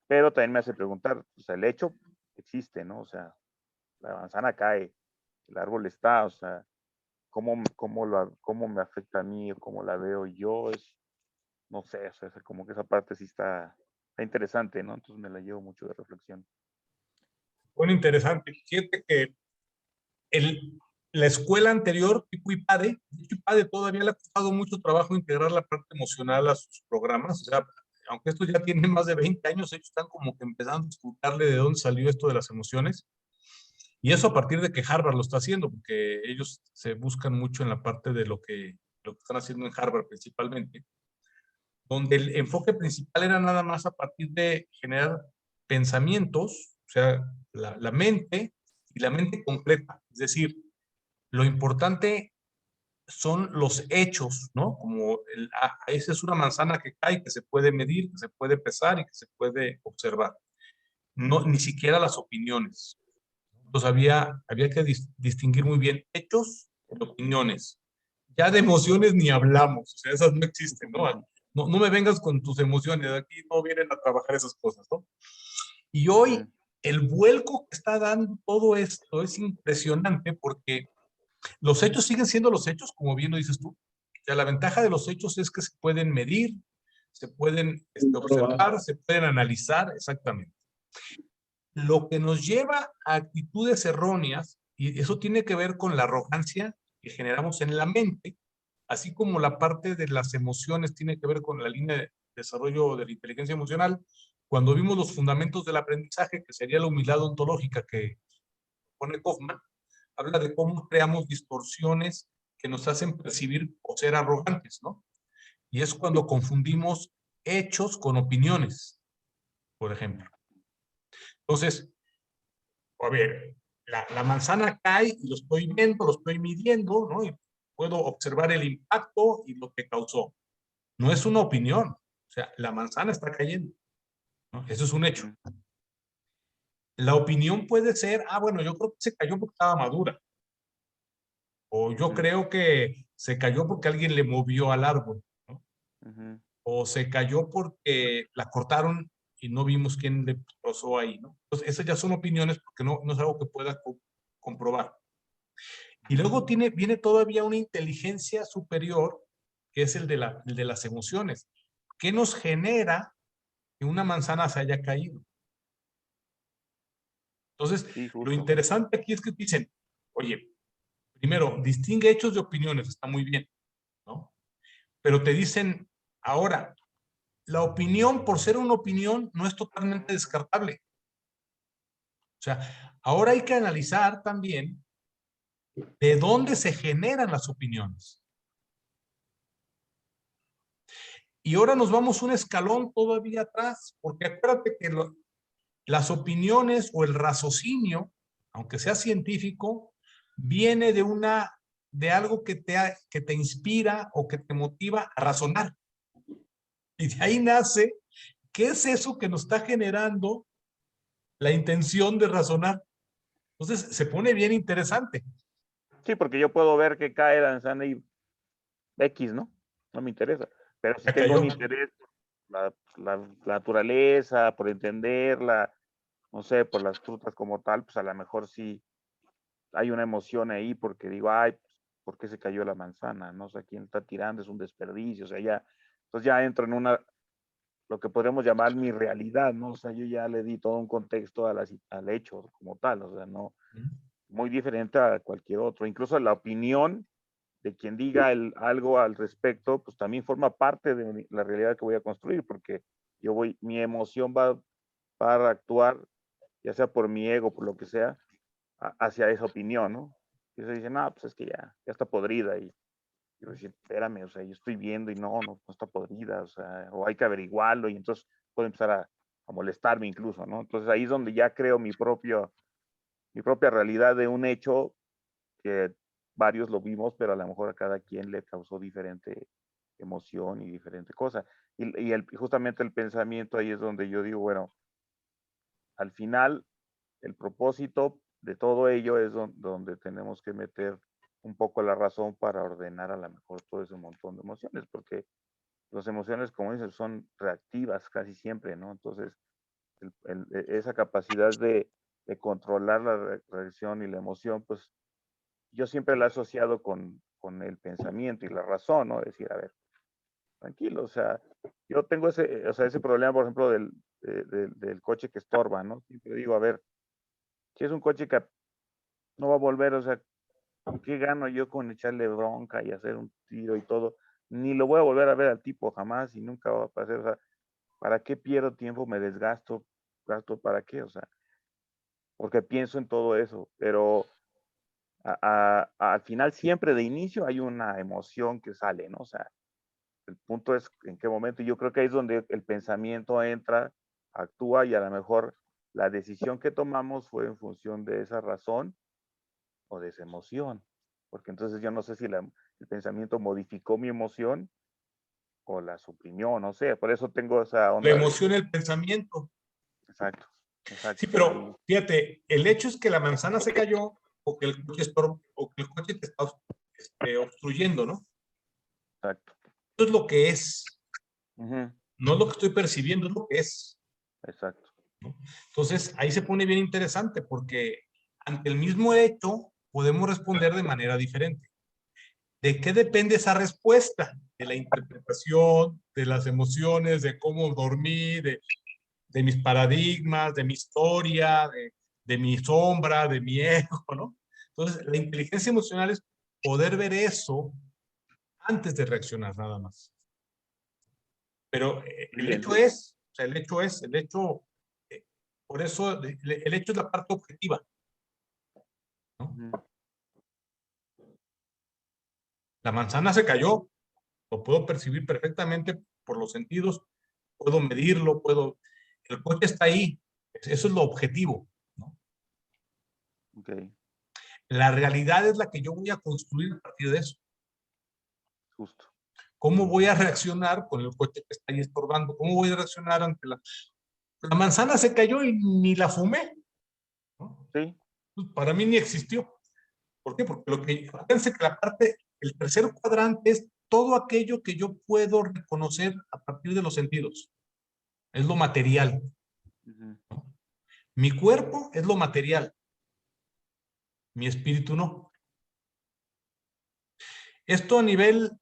D: pero también me hace preguntar, o sea, el hecho existe, ¿no? O sea, la manzana cae, el árbol está, o sea, cómo me afecta a mí o cómo la veo yo, no sé, o sea, como que esa parte sí está interesante, ¿no? Entonces me la llevo mucho de reflexión.
A: Bueno, interesante. Fíjate que la escuela anterior, tipo IPADE, de hecho, IPADE todavía le ha costado mucho trabajo integrar la parte emocional a sus programas. O sea, aunque estos ya tienen más de 20 años, ellos están como que empezando a explicarle de dónde salió esto de las emociones. Y eso a partir de que Harvard lo está haciendo, porque ellos se buscan mucho en la parte de lo que están haciendo en Harvard principalmente, donde el enfoque principal era nada más a partir de generar pensamientos, o sea, la mente y la mente completa. Es decir, lo importante son los hechos, ¿no? Como esa es una manzana que cae, que se puede medir, que se puede pesar y que se puede observar. No, ni siquiera las opiniones. Entonces había que distinguir muy bien hechos de opiniones. Ya de emociones ni hablamos, o sea, esas no existen, ¿no? No me vengas con tus emociones, aquí no vienen a trabajar esas cosas, ¿no? Y hoy
D: Ujú.
A: el vuelco que está dando todo esto es impresionante porque los hechos siguen siendo los hechos, como bien lo dices tú. O sea, la ventaja de los hechos es que se pueden medir, se pueden observar, se pueden analizar, exactamente. Lo que nos lleva a actitudes erróneas, y eso tiene que ver con la arrogancia que generamos en la mente, así como la parte de las emociones tiene que ver con la línea de desarrollo de la inteligencia emocional. Cuando vimos los fundamentos del aprendizaje, que sería la humildad ontológica que pone Kaufman, habla de cómo creamos distorsiones que nos hacen percibir o ser arrogantes, ¿no? Y es cuando confundimos hechos con opiniones, por ejemplo. Entonces, a ver, la manzana cae y lo estoy viendo, lo estoy midiendo, ¿no? Y puedo observar el impacto y lo que causó. No es una opinión, o sea, la manzana está cayendo, ¿no? Eso es un hecho.
D: Ujú.
A: La opinión puede ser, bueno, yo creo que se cayó porque estaba madura, o yo
D: Ujú.
A: creo que se cayó porque alguien le movió al árbol, ¿no?
D: Ujú.
A: O se cayó porque la cortaron y no vimos quién le pasó ahí, ¿no? Entonces, esas ya son opiniones porque no es algo que pueda comprobar. Y luego viene todavía una inteligencia superior, que es el de las emociones. ¿Qué nos genera que una manzana se haya caído? Entonces,
D: Sí,
A: lo
D: justo.
A: interesante aquí es que dicen, oye, primero, distingue hechos de opiniones, está muy bien, ¿no? Pero te dicen, ahora, la opinión, por ser una opinión, no es totalmente descartable. O sea, ahora hay que analizar también de dónde se generan las opiniones. Y ahora nos vamos un escalón todavía atrás, porque acuérdate que las opiniones o el raciocinio, aunque sea científico, viene de algo que te inspira o que te motiva a razonar. Y de ahí nace, ¿qué es eso que nos está generando la intención de razonar? Entonces se pone bien interesante.
D: Sí, porque yo puedo ver que cae la manzana y X, ¿no? No me interesa. Pero si
A: Ya
D: tengo un
A: cayó.
D: interés por la naturaleza, por entenderla, no sé, por las frutas como tal, pues a lo mejor sí hay una emoción ahí porque digo, ay, pues, ¿por qué se cayó la manzana? No sé quién está tirando, es un desperdicio, o sea, ya, entonces ya entro en lo que podríamos llamar mi realidad, ¿no? O sea, yo ya le di todo un contexto al hecho como tal, o sea, no, muy diferente a cualquier otro. Incluso la opinión de quien diga algo al respecto, pues también forma parte de la realidad que voy a construir, porque mi emoción va a actuar, ya sea por mi ego, por lo que sea, hacia esa opinión, ¿no? Y se dice, no, pues es que ya está podrida. Y yo decía, espérame, o sea, yo estoy viendo y no está podrida, o sea, o hay que averiguarlo, y entonces puedo empezar a molestarme incluso, ¿no? Entonces ahí es donde ya creo mi propia realidad de un hecho que varios lo vimos, pero a lo mejor a cada quien le causó diferente emoción y diferente cosa. Y justamente el pensamiento ahí es donde yo digo, bueno, al final el propósito de todo ello es donde tenemos que meter un poco la razón para ordenar a lo mejor todo ese montón de emociones, porque las emociones, como dices, son reactivas casi siempre, ¿no? Entonces, esa capacidad de controlar la reacción y la emoción, pues yo siempre la he asociado con el pensamiento y la razón, ¿no? Decir, a ver, tranquilo, o sea, yo tengo ese problema, por ejemplo, del coche que estorba, ¿no? Siempre digo, a ver, si es un coche que no va a volver, o sea, ¿qué gano yo con echarle bronca y hacer un tiro y todo? Ni lo voy a volver a ver al tipo jamás y nunca va a pasar, o sea, ¿para qué pierdo tiempo? Me desgasto, gasto para qué, o sea, porque pienso en todo eso, pero al final siempre de inicio hay una emoción que sale, ¿no? O sea, el punto es en qué momento, y yo creo que ahí es donde el pensamiento entra, actúa, y a lo mejor la decisión que tomamos fue en función de esa razón o de esa emoción, porque entonces yo no sé si el pensamiento modificó mi emoción o la suprimió, no sé, por eso tengo esa
A: La
D: onda
A: emoción, el pensamiento.
D: Exacto,
A: Sí,
D: exacto.
A: pero fíjate, el hecho es que la manzana se cayó o que el coche, o que el coche te está obstruyendo, ¿no?
D: Exacto.
A: Eso es lo que es.
D: Ujú,
A: No es lo que estoy percibiendo, es lo que es.
D: exacto.
A: ¿No? Entonces, ahí se pone bien interesante porque ante el mismo hecho podemos responder de manera diferente. ¿De qué depende esa respuesta? De la interpretación, de las emociones, de cómo dormí, de mis paradigmas, de mi historia, de mi sombra, de mi ego, ¿no? Entonces, la inteligencia emocional es poder ver eso antes de reaccionar, nada más. Pero el
D: Bien.
A: hecho es, o sea, el hecho, por eso, el hecho es la parte objetiva, ¿no?
D: Ujú,
A: La manzana se cayó, lo puedo percibir perfectamente por los sentidos, puedo medirlo, el coche está ahí, eso es lo objetivo, ¿no?
D: ok,
A: La realidad es la que yo voy a construir a partir de eso.
D: justo.
A: ¿Cómo voy a reaccionar con el coche que está ahí estorbando? ¿Cómo voy a reaccionar ante la manzana se cayó y ni la fumé, ¿no?
D: Sí.
A: Pues para mí ni existió. ¿Por qué? Porque fíjense que el tercer cuadrante es todo aquello que yo puedo reconocer a partir de los sentidos. Es lo material.
D: Ujú,
A: ¿No? Mi cuerpo es lo material. Mi espíritu no. Esto a nivel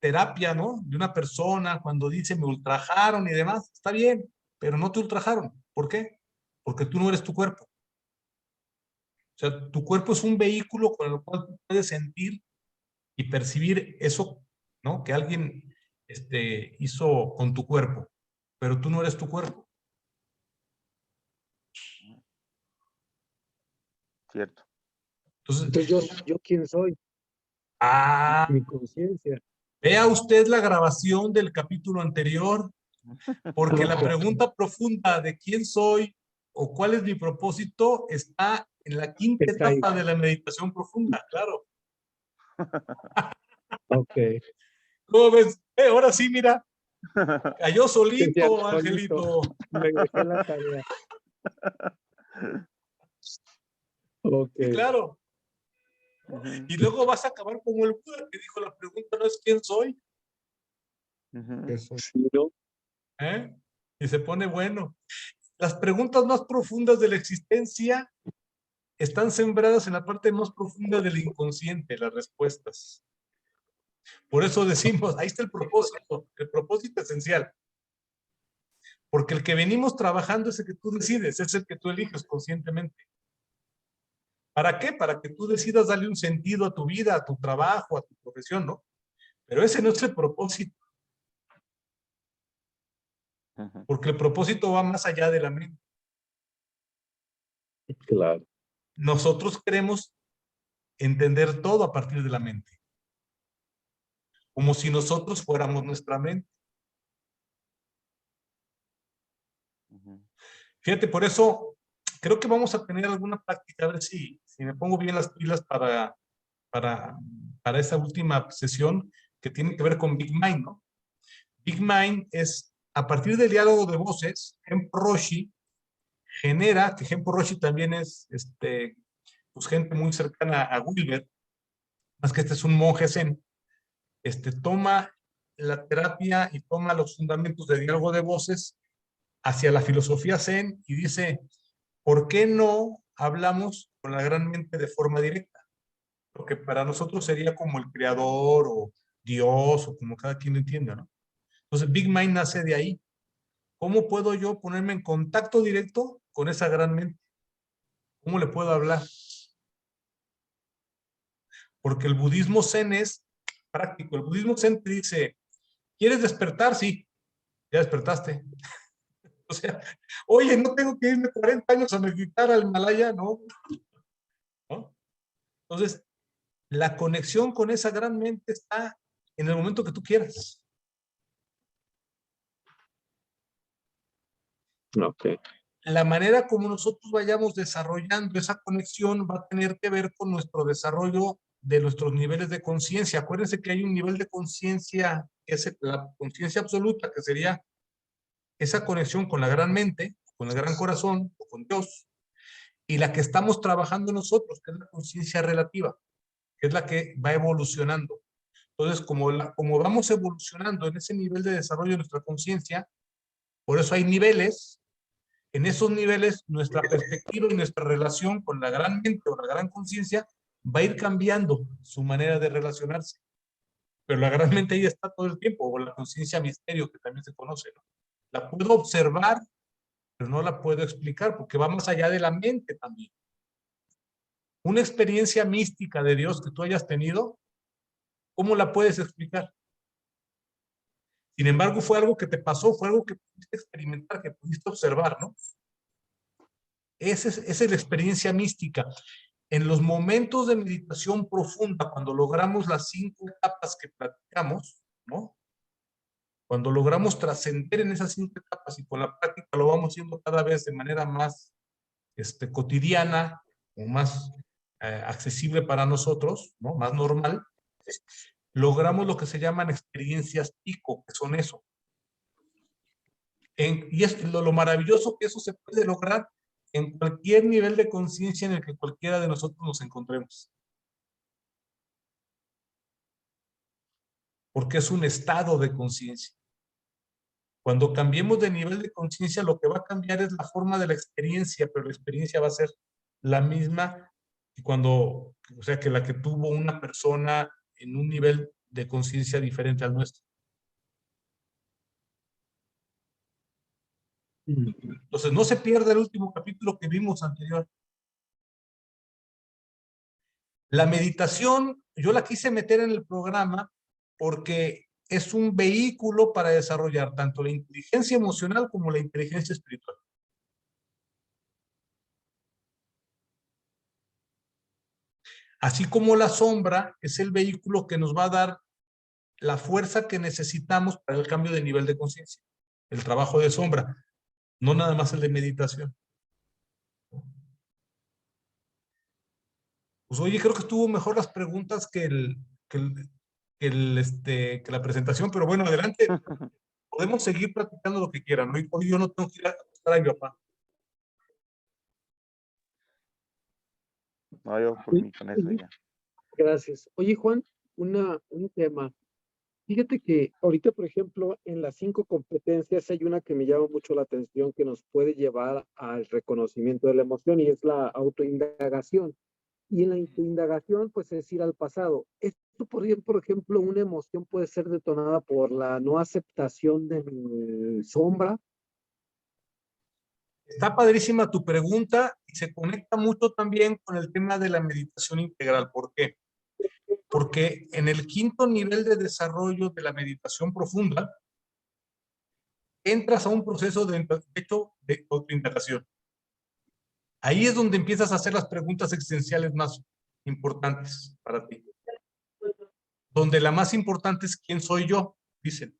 A: terapia, ¿no? De una persona cuando dice me ultrajaron y demás, está bien, pero no te ultrajaron. ¿Por qué? Porque tú no eres tu cuerpo. O sea, tu cuerpo es un vehículo con el cual tú puedes sentir y percibir eso, ¿no? Que alguien hizo con tu cuerpo, pero tú no eres tu cuerpo.
D: cierto.
A: Entonces,
C: Entonces yo quién soy, mi conciencia.
A: vea usted la grabación del capítulo anterior, porque la pregunta profunda de quién soy o cuál es mi propósito está en la quinta
C: Está ahí.
A: etapa de la meditación profunda, claro.
C: Ok.
A: ¿Cómo ves? Ahora sí, mira, cayó
C: Ya
A: solito,
C: solito
A: Angelito.
C: me dejé la tarea. Ok.
A: Sí, claro.
D: Ujú,
A: Y luego vas a acabar como el Buda que dijo, la pregunta no es quién soy,
D: ujú,
C: Sí, ¿no?
A: ¿eh? Y se pone bueno. Las preguntas más profundas de la existencia están sembradas en la parte más profunda del inconsciente, las respuestas. Por eso decimos, ahí está el propósito esencial. Porque el que venimos trabajando es el que tú decides, es el que tú eliges conscientemente. ¿Para qué? Para que tú decidas darle un sentido a tu vida, a tu trabajo, a tu profesión, ¿no? Pero ese no es el propósito,
D: ujú.
A: porque el propósito va más allá de la mente.
C: Claro.
A: Nosotros queremos entender todo a partir de la mente. Como si nosotros fuéramos nuestra mente. Fíjate, por eso creo que vamos a tener alguna práctica, a ver si me pongo bien las pilas para esa última sesión que tiene que ver con Big Mind, ¿no? Big Mind es, a partir del diálogo de voces, Genpo Roshi genera, que Genpo Roshi también es pues gente muy cercana a Wilber, más que este es un monje zen, toma la terapia y toma los fundamentos de diálogo de voces hacia la filosofía zen y dice, ¿por qué no hablamos con la gran mente de forma directa? Lo que para nosotros sería como el creador o Dios o como cada quien lo entienda, ¿no? Entonces Big Mind nace de ahí. ¿Cómo puedo yo ponerme en contacto directo con esa gran mente? ¿Cómo le puedo hablar? Porque el budismo zen es práctico. El budismo zen te dice, ¿quieres despertar? Sí, ya despertaste. O sea, oye, no tengo que irme 40 años a meditar al Himalaya, ¿no? ¿No? Entonces, la conexión con esa gran mente está en el momento que tú quieras.
C: Ok.
A: La manera como nosotros vayamos desarrollando esa conexión va a tener que ver con nuestro desarrollo de nuestros niveles de conciencia. Acuérdense que hay un nivel de conciencia, que es la conciencia absoluta, que sería esa conexión con la gran mente, con el gran corazón, o con Dios, y la que estamos trabajando nosotros, que es la conciencia relativa, que es la que va evolucionando. Entonces, como vamos evolucionando en ese nivel de desarrollo de nuestra conciencia, por eso hay niveles. En esos niveles, nuestra perspectiva y nuestra relación con la gran mente o la gran conciencia va a ir cambiando su manera de relacionarse. Pero la gran mente ahí está todo el tiempo, o la conciencia misterio, que también se conoce, ¿no? La puedo observar, pero no la puedo explicar, porque va más allá de la mente también. Una experiencia mística de Dios que tú hayas tenido, ¿cómo la puedes explicar? Sin embargo, fue algo que te pasó, fue algo que pudiste experimentar, que pudiste observar, ¿no? Esa es la experiencia mística. En los momentos de meditación profunda, cuando logramos las 5 etapas que platicamos, ¿no? Cuando logramos trascender en esas 5 etapas y con la práctica lo vamos haciendo cada vez de manera más cotidiana o más accesible para nosotros, ¿no? Más normal, logramos lo que se llaman experiencias pico, que son eso. Y es lo maravilloso que eso se puede lograr en cualquier nivel de conciencia en el que cualquiera de nosotros nos encontremos. Porque es un estado de conciencia. Cuando cambiemos de nivel de conciencia, lo que va a cambiar es la forma de la experiencia, pero la experiencia va a ser la misma que o sea, que la que tuvo una persona en un nivel de conciencia diferente al nuestro. Entonces, no se pierda el último capítulo que vimos anterior. La meditación, yo la quise meter en el programa porque es un vehículo para desarrollar tanto la inteligencia emocional como la inteligencia espiritual. Así como la sombra es el vehículo que nos va a dar la fuerza que necesitamos para el cambio de nivel de conciencia. El trabajo de sombra, no nada más el de meditación. Pues oye, creo que estuvo mejor las preguntas que la presentación, pero bueno, adelante. Podemos seguir platicando lo que quieran. Hoy yo no tengo que ir a acostar a mi papá.
D: No, yo por mí con eso ya.
C: Gracias. Oye, Juan, un tema. Fíjate que ahorita, por ejemplo, en las 5 competencias hay una que me llama mucho la atención que nos puede llevar al reconocimiento de la emoción y es la autoindagación. Y en la autoindagación, pues es ir al pasado. Esto, por ejemplo, una emoción puede ser detonada por la no aceptación de mi sombra.
A: Está padrísima tu pregunta y se conecta mucho también con el tema de la meditación integral. ¿Por qué? Porque en el 5º nivel de desarrollo de la meditación profunda, entras a un proceso de autoindagación. Ahí es donde empiezas a hacer las preguntas existenciales más importantes para ti. Donde la más importante es quién soy yo, dicen.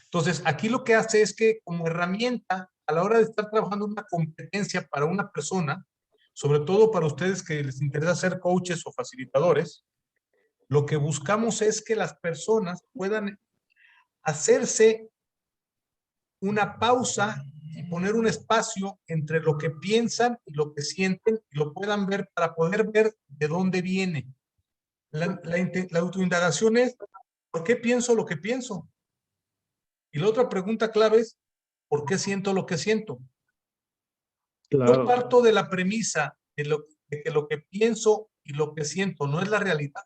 A: Entonces, aquí lo que hace es que como herramienta, a la hora de estar trabajando una competencia para una persona, sobre todo para ustedes que les interesa ser coaches o facilitadores, lo que buscamos es que las personas puedan hacerse una pausa y poner un espacio entre lo que piensan y lo que sienten y lo puedan ver para poder ver de dónde viene. La autoindagación es, ¿por qué pienso lo que pienso? Y la otra pregunta clave es, ¿por qué siento lo que siento?
C: Claro.
A: Yo parto de la premisa de que lo que pienso y lo que siento no es la realidad.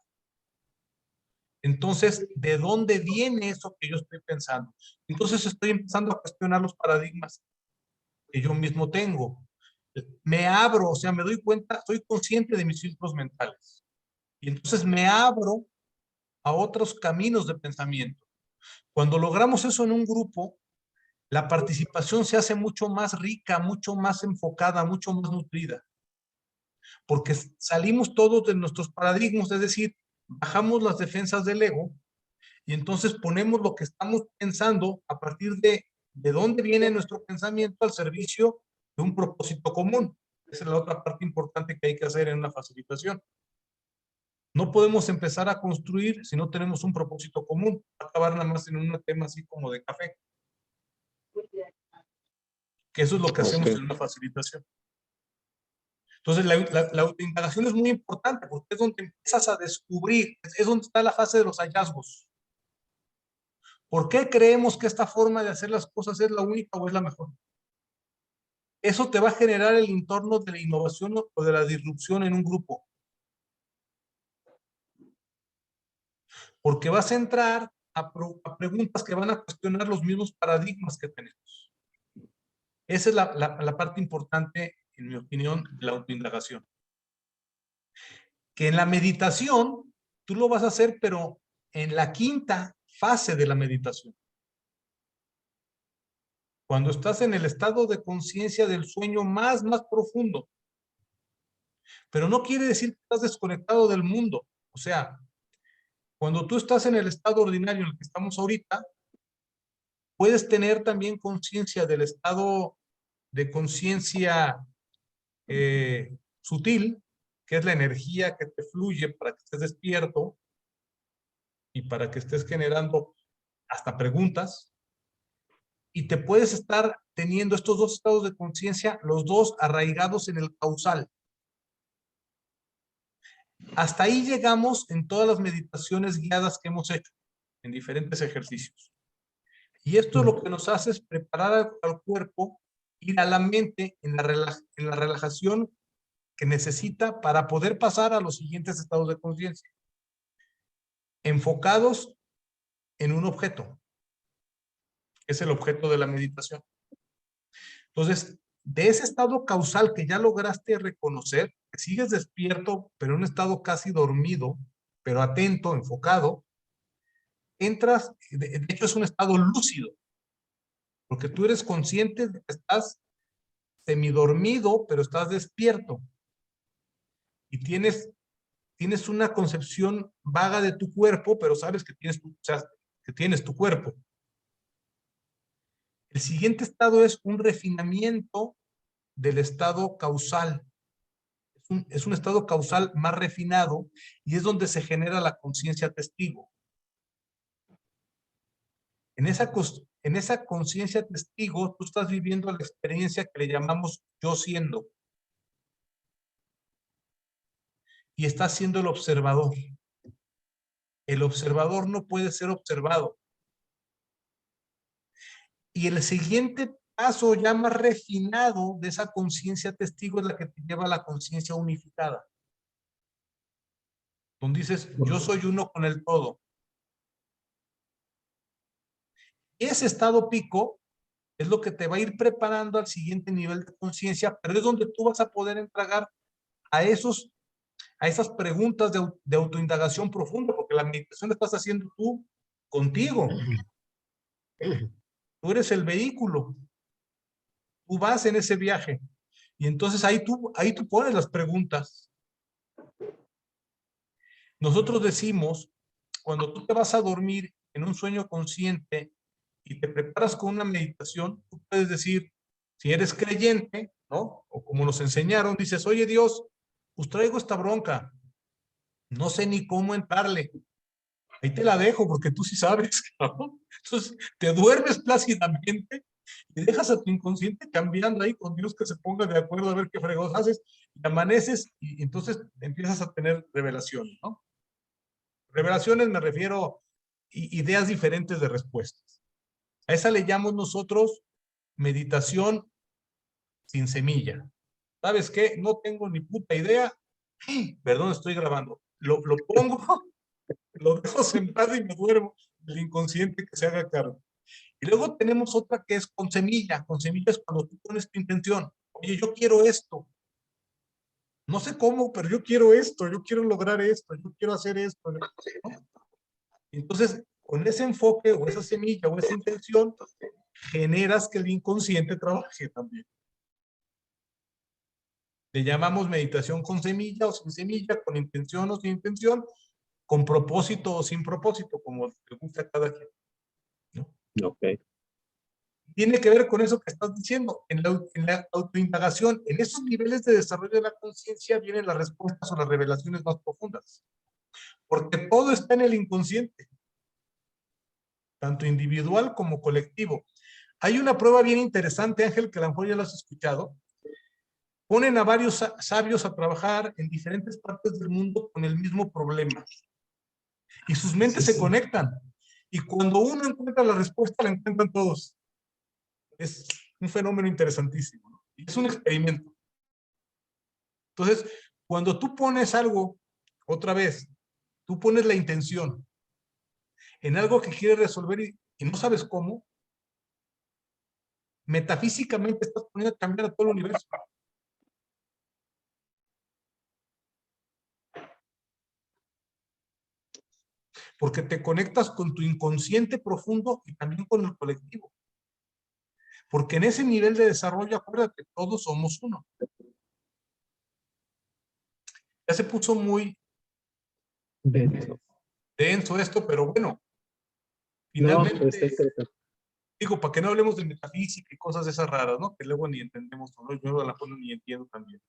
A: Entonces, ¿de dónde viene eso que yo estoy pensando? Entonces estoy empezando a cuestionar los paradigmas que yo mismo tengo. Me abro, o sea, me doy cuenta, soy consciente de mis filtros mentales. Y entonces me abro a otros caminos de pensamiento. Cuando logramos eso en un grupo, la participación se hace mucho más rica, mucho más enfocada, mucho más nutrida. Porque salimos todos de nuestros paradigmas, es decir, bajamos las defensas del ego y entonces ponemos lo que estamos pensando a partir de dónde viene nuestro pensamiento al servicio de un propósito común. Esa es la otra parte importante que hay que hacer en una facilitación. No podemos empezar a construir si no tenemos un propósito común. Va a acabar nada más en un tema así como de café. Que eso es lo que hacemos en una facilitación. Entonces, la autoindagación es muy importante porque es donde empiezas a descubrir, es donde está la fase de los hallazgos. ¿Por qué creemos que esta forma de hacer las cosas es la única o es la mejor? Eso te va a generar el entorno de la innovación o de la disrupción en un grupo. Porque vas a entrar a preguntas que van a cuestionar los mismos paradigmas que tenemos. Esa es la parte importante, en mi opinión, de la autoindagación. Que en la meditación, tú lo vas a hacer, pero en la quinta fase de la meditación. Cuando estás en el estado de conciencia del sueño más profundo. Pero no quiere decir que estás desconectado del mundo. O sea, cuando tú estás en el estado ordinario en el que estamos ahorita, puedes tener también conciencia del estado de conciencia sutil, que es la energía que te fluye para que estés despierto y para que estés generando hasta preguntas. Y te puedes estar teniendo estos dos estados de conciencia, los dos arraigados en el causal. Hasta ahí llegamos en todas las meditaciones guiadas que hemos hecho, en diferentes ejercicios. Y esto lo que nos hace es preparar al cuerpo, ir a la mente en la relajación que necesita para poder pasar a los siguientes estados de conciencia. Enfocados en un objeto, que es el objeto de la meditación. Entonces, de ese estado causal que ya lograste reconocer, que sigues despierto, pero en un estado casi dormido, pero atento, enfocado, entras, de hecho es un estado lúcido, porque tú eres consciente de que estás semidormido, pero estás despierto. Y tienes una concepción vaga de tu cuerpo, pero sabes que tienes tu cuerpo. El siguiente estado es un refinamiento del estado causal. Es un estado causal más refinado y es donde se genera la conciencia testigo. En esa conciencia testigo, tú estás viviendo la experiencia que le llamamos yo siendo. Y estás siendo el observador. El observador no puede ser observado. Y el siguiente paso ya más refinado de esa conciencia testigo es la que te lleva a la conciencia unificada. Donde dices, yo soy uno con el todo. Ese estado pico es lo que te va a ir preparando al siguiente nivel de conciencia, pero es donde tú vas a poder entregar a esas preguntas de autoindagación profunda, porque la meditación la estás haciendo tú contigo. Tú eres el vehículo. Tú vas en ese viaje. Y entonces ahí tú pones las preguntas. Nosotros decimos, cuando tú te vas a dormir en un sueño consciente y te preparas con una meditación, tú puedes decir, si eres creyente, ¿no? O como nos enseñaron, dices, oye Dios, pues traigo esta bronca, no sé ni cómo entrarle. Ahí te la dejo porque tú sí sabes, ¿no? Entonces te duermes plácidamente y dejas a tu inconsciente cambiando ahí con Dios que se ponga de acuerdo a ver qué fregados haces, y amaneces y entonces empiezas a tener revelaciones, ¿no? Revelaciones me refiero a ideas diferentes de respuestas. A esa le llamamos nosotros meditación sin semilla. ¿Sabes qué? No tengo ni puta idea. Perdón, estoy grabando. Lo pongo, lo dejo sentado y me duermo. El inconsciente que se haga cargo. Y luego tenemos otra que es con semilla. Con semilla es cuando tú pones tu intención. Oye, yo quiero esto. No sé cómo, pero yo quiero esto. Yo quiero lograr esto. Yo quiero hacer esto. ¿No? Entonces, con ese enfoque o esa semilla o esa intención, generas que el inconsciente trabaje también. Le llamamos meditación con semilla o sin semilla, con intención o sin intención, con propósito o sin propósito, como le gusta a cada quien, ¿no?
C: Ok.
A: Tiene que ver con eso que estás diciendo, en la autoindagación, en esos niveles de desarrollo de la conciencia vienen las respuestas o las revelaciones más profundas, porque todo está en el inconsciente, tanto individual como colectivo. Hay una prueba bien interesante, Ángel, que a lo mejor ya lo has escuchado. Ponen a varios sabios a trabajar en diferentes partes del mundo con el mismo problema. Y sus mentes se conectan. Y cuando uno encuentra la respuesta, la encuentran todos. Es un fenómeno interesantísimo, ¿no? Y es un experimento. Entonces, cuando tú pones algo, otra vez, tú pones la intención en algo que quieres resolver y no sabes cómo, metafísicamente estás poniendo a cambiar a todo el universo. Porque te conectas con tu inconsciente profundo y también con el colectivo. Porque en ese nivel de desarrollo, acuérdate, todos somos uno. Ya se puso muy denso esto, pero bueno, finalmente,
C: No, está interesante.
A: digo, para que no hablemos de metafísica y cosas de esas raras, ¿no? Que luego ni entendemos, ¿no? Yo a la forma ni entiendo también.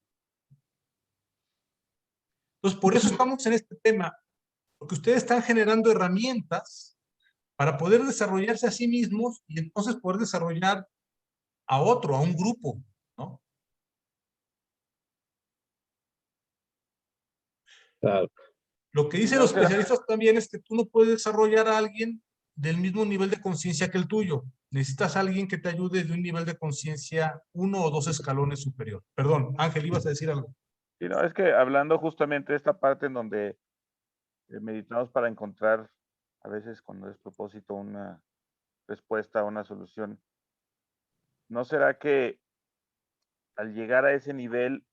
A: Entonces, por eso estamos en este tema, porque ustedes están generando herramientas para poder desarrollarse a sí mismos y entonces poder desarrollar a otro, a un grupo, ¿no?
C: Claro.
A: Lo que dicen
D: No
A: los
D: será,
A: especialistas también es que tú no puedes desarrollar a alguien del mismo nivel de conciencia que el tuyo. Necesitas a alguien que te ayude de un nivel de conciencia 1 o 2 escalones superior. Perdón, Ángel, ibas a decir algo.
D: sí, no, es que hablando justamente de esta parte en donde meditamos para encontrar, a veces cuando es propósito, una respuesta, una solución, ¿no será que al llegar a ese nivel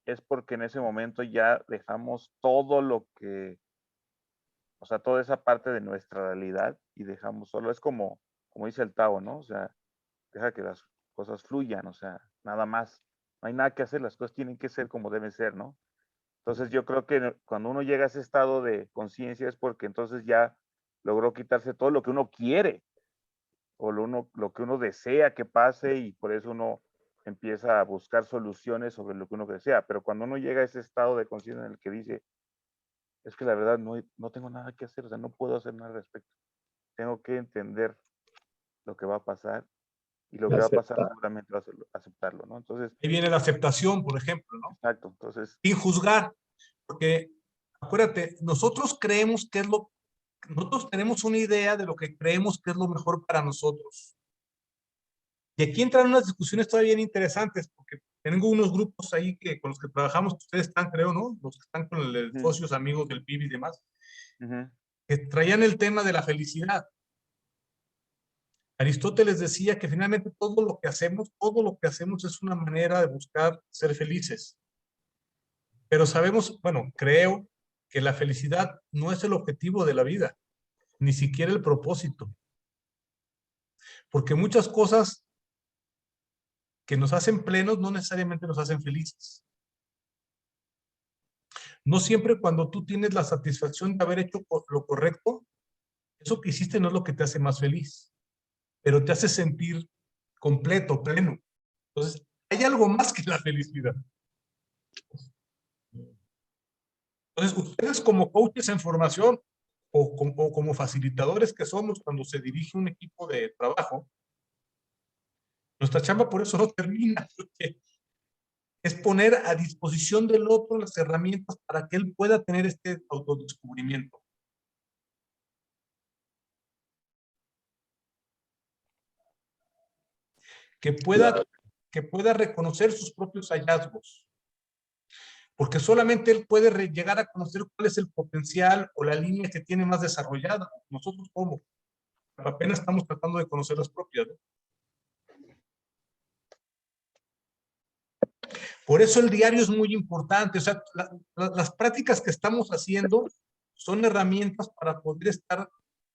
D: es porque en ese momento ya dejamos todo lo que, o sea, toda esa parte de nuestra realidad y dejamos solo, es como dice el Tao, ¿no? O sea, deja que las cosas fluyan, o sea, nada más. No hay nada que hacer, las cosas tienen que ser como deben ser, ¿no? Entonces yo creo que cuando uno llega a ese estado de conciencia es porque entonces ya logró quitarse todo lo que uno quiere o lo que uno desea que pase y por eso uno empieza a buscar soluciones sobre lo que uno desea. Pero cuando uno llega a ese estado de conciencia en el que dice, es que la verdad no tengo nada que hacer, o sea, no puedo hacer nada al respecto. Tengo que entender lo que va a pasar y lo que va a pasar
C: Aceptar.
D: seguramente va a ser aceptarlo, ¿no? Entonces,
A: Ahí viene la aceptación, por ejemplo, ¿no?
D: exacto, entonces,
A: Sin juzgar, porque acuérdate, nosotros tenemos una idea de lo que creemos que es lo mejor para nosotros. Y aquí entran unas discusiones todavía bien interesantes, porque tengo unos grupos ahí con los que trabajamos, que ustedes están, creo, ¿no? Los que están con los socios, amigos del PIB y demás, que traían el tema de la felicidad. Aristóteles decía que finalmente todo lo que hacemos es una manera de buscar ser felices. Pero sabemos, bueno, creo que la felicidad no es el objetivo de la vida, ni siquiera el propósito. Porque muchas cosas que nos hacen plenos no necesariamente nos hacen felices. No siempre cuando tú tienes la satisfacción de haber hecho lo correcto, eso que hiciste no es lo que te hace más feliz, pero te hace sentir completo, pleno. Entonces, hay algo más que la felicidad. Entonces, ustedes como coaches en formación o como facilitadores que somos cuando se dirige un equipo de trabajo, nuestra chamba por eso no termina, porque es poner a disposición del otro las herramientas para que él pueda tener este autodescubrimiento. Que pueda reconocer sus propios hallazgos. Porque solamente él puede llegar a conocer cuál es el potencial o la línea que tiene más desarrollada. Nosotros, ¿cómo? Apenas estamos tratando de conocer las propias, ¿no? Por eso el diario es muy importante. O sea, las prácticas que estamos haciendo son herramientas para poder estar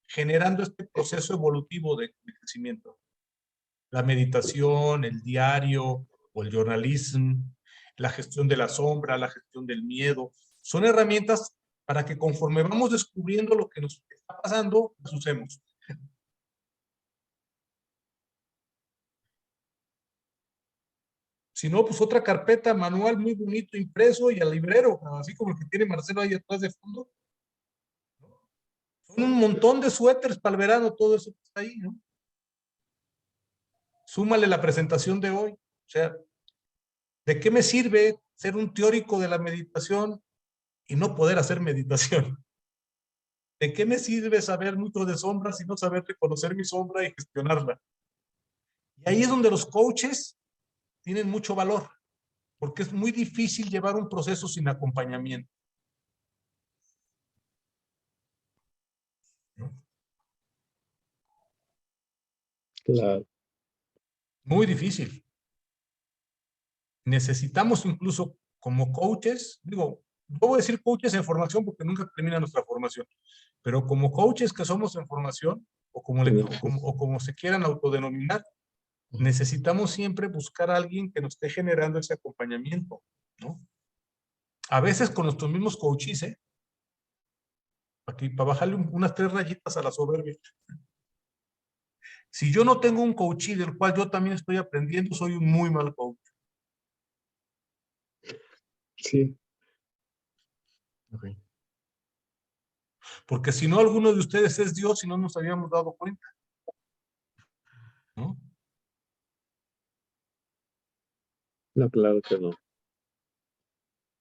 A: generando este proceso evolutivo de crecimiento. La meditación, el diario o el journalism, la gestión de la sombra, la gestión del miedo, son herramientas para que conforme vamos descubriendo lo que nos está pasando, las usemos. Si no, pues otra carpeta, manual muy bonito, impreso y al librero, así como el que tiene Marcelo ahí atrás de fondo. Son un montón de suéteres para el verano, todo eso que está ahí, ¿no? Súmale la presentación de hoy. O sea, ¿de qué me sirve ser un teórico de la meditación y no poder hacer meditación? ¿De qué me sirve saber mucho de sombras y no saber reconocer mi sombra y gestionarla? Y ahí es donde los coaches tienen mucho valor, porque es muy difícil llevar un proceso sin acompañamiento. ¿No?
C: Claro.
A: Muy difícil. Necesitamos incluso como coaches, digo, no voy a decir coaches en formación porque nunca termina nuestra formación, pero como coaches que somos en formación o como se quieran autodenominar, necesitamos siempre buscar a alguien que nos esté generando ese acompañamiento, ¿no? A veces con nuestros mismos coaches, ¿eh? Aquí, para bajarle unas 3 rayitas a la soberbia. Si yo no tengo un coachee del cual yo también estoy aprendiendo, soy un muy mal coach.
C: Sí.
B: Okay.
A: Porque si no, alguno de ustedes es Dios y no nos habíamos dado cuenta, ¿no?
C: No, claro que no.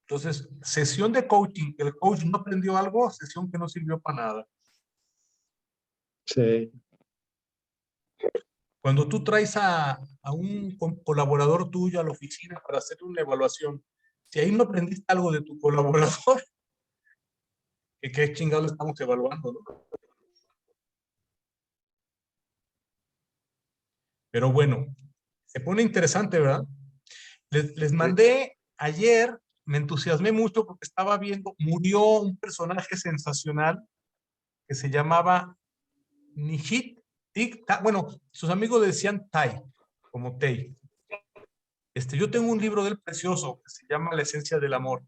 A: Entonces, sesión de coaching, que el coach no aprendió algo, sesión que no sirvió para nada.
C: Sí.
A: Cuando tú traes a un colaborador tuyo a la oficina para hacer una evaluación, si ahí no aprendiste algo de tu colaborador, que qué chingado le estamos evaluando, ¿no? Pero bueno, se pone interesante, ¿verdad? Les mandé ayer, me entusiasmé mucho porque estaba viendo, murió un personaje sensacional que se llamaba Nishit Tik Ta. Bueno, sus amigos le decían Tai, como Tei. Yo tengo un libro del precioso que se llama La esencia del amor.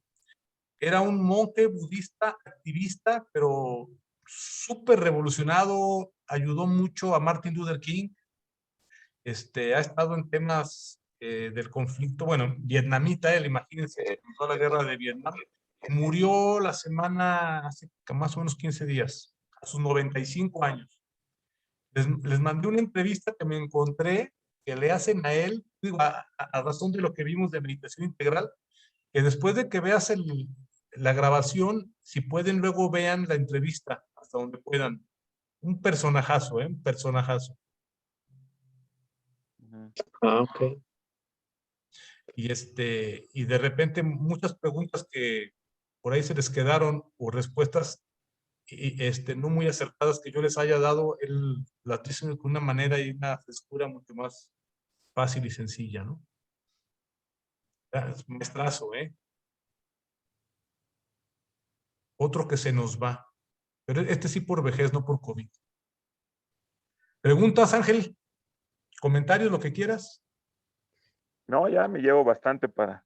A: Era un monje budista, activista, pero súper revolucionado, ayudó mucho a Martin Luther King. Ha estado en temas del conflicto, bueno, vietnamita, él, imagínense, en toda la guerra de Vietnam. Murió la semana, hace más o menos 15 días, a sus 95 años. Les mandé una entrevista que me encontré, que le hacen a él, digo, a razón de lo que vimos de meditación integral, que después de que veas la grabación, si pueden, luego vean la entrevista, hasta donde puedan. Un personajazo, un personajazo.
C: Ah, ok.
A: Y de repente muchas preguntas que por ahí se les quedaron o respuestas no muy acertadas que yo les haya dado, él las dice con una manera y una frescura mucho más fácil y sencilla, ¿no? Es maestrazo, ¿eh? Otro que se nos va. Pero sí por vejez, no por COVID. ¿Preguntas, Ángel? ¿Comentarios, lo que quieras?
D: No, ya me llevo bastante para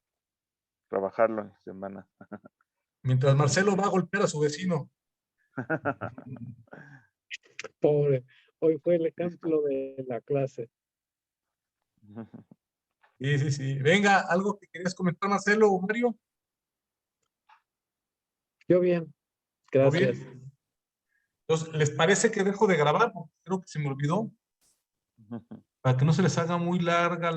D: trabajarlo en semana.
A: Mientras Marcelo va a golpear a su vecino.
C: Pobre, hoy fue el ejemplo de la clase.
A: Sí, sí, sí. Venga, ¿algo que querías comentar, Marcelo o Mario?
C: Yo bien,
A: ¿Todo
C: gracias.
A: bien? Entonces, ¿les parece que dejo de grabar? Porque creo que se me olvidó. Para que no se les haga muy larga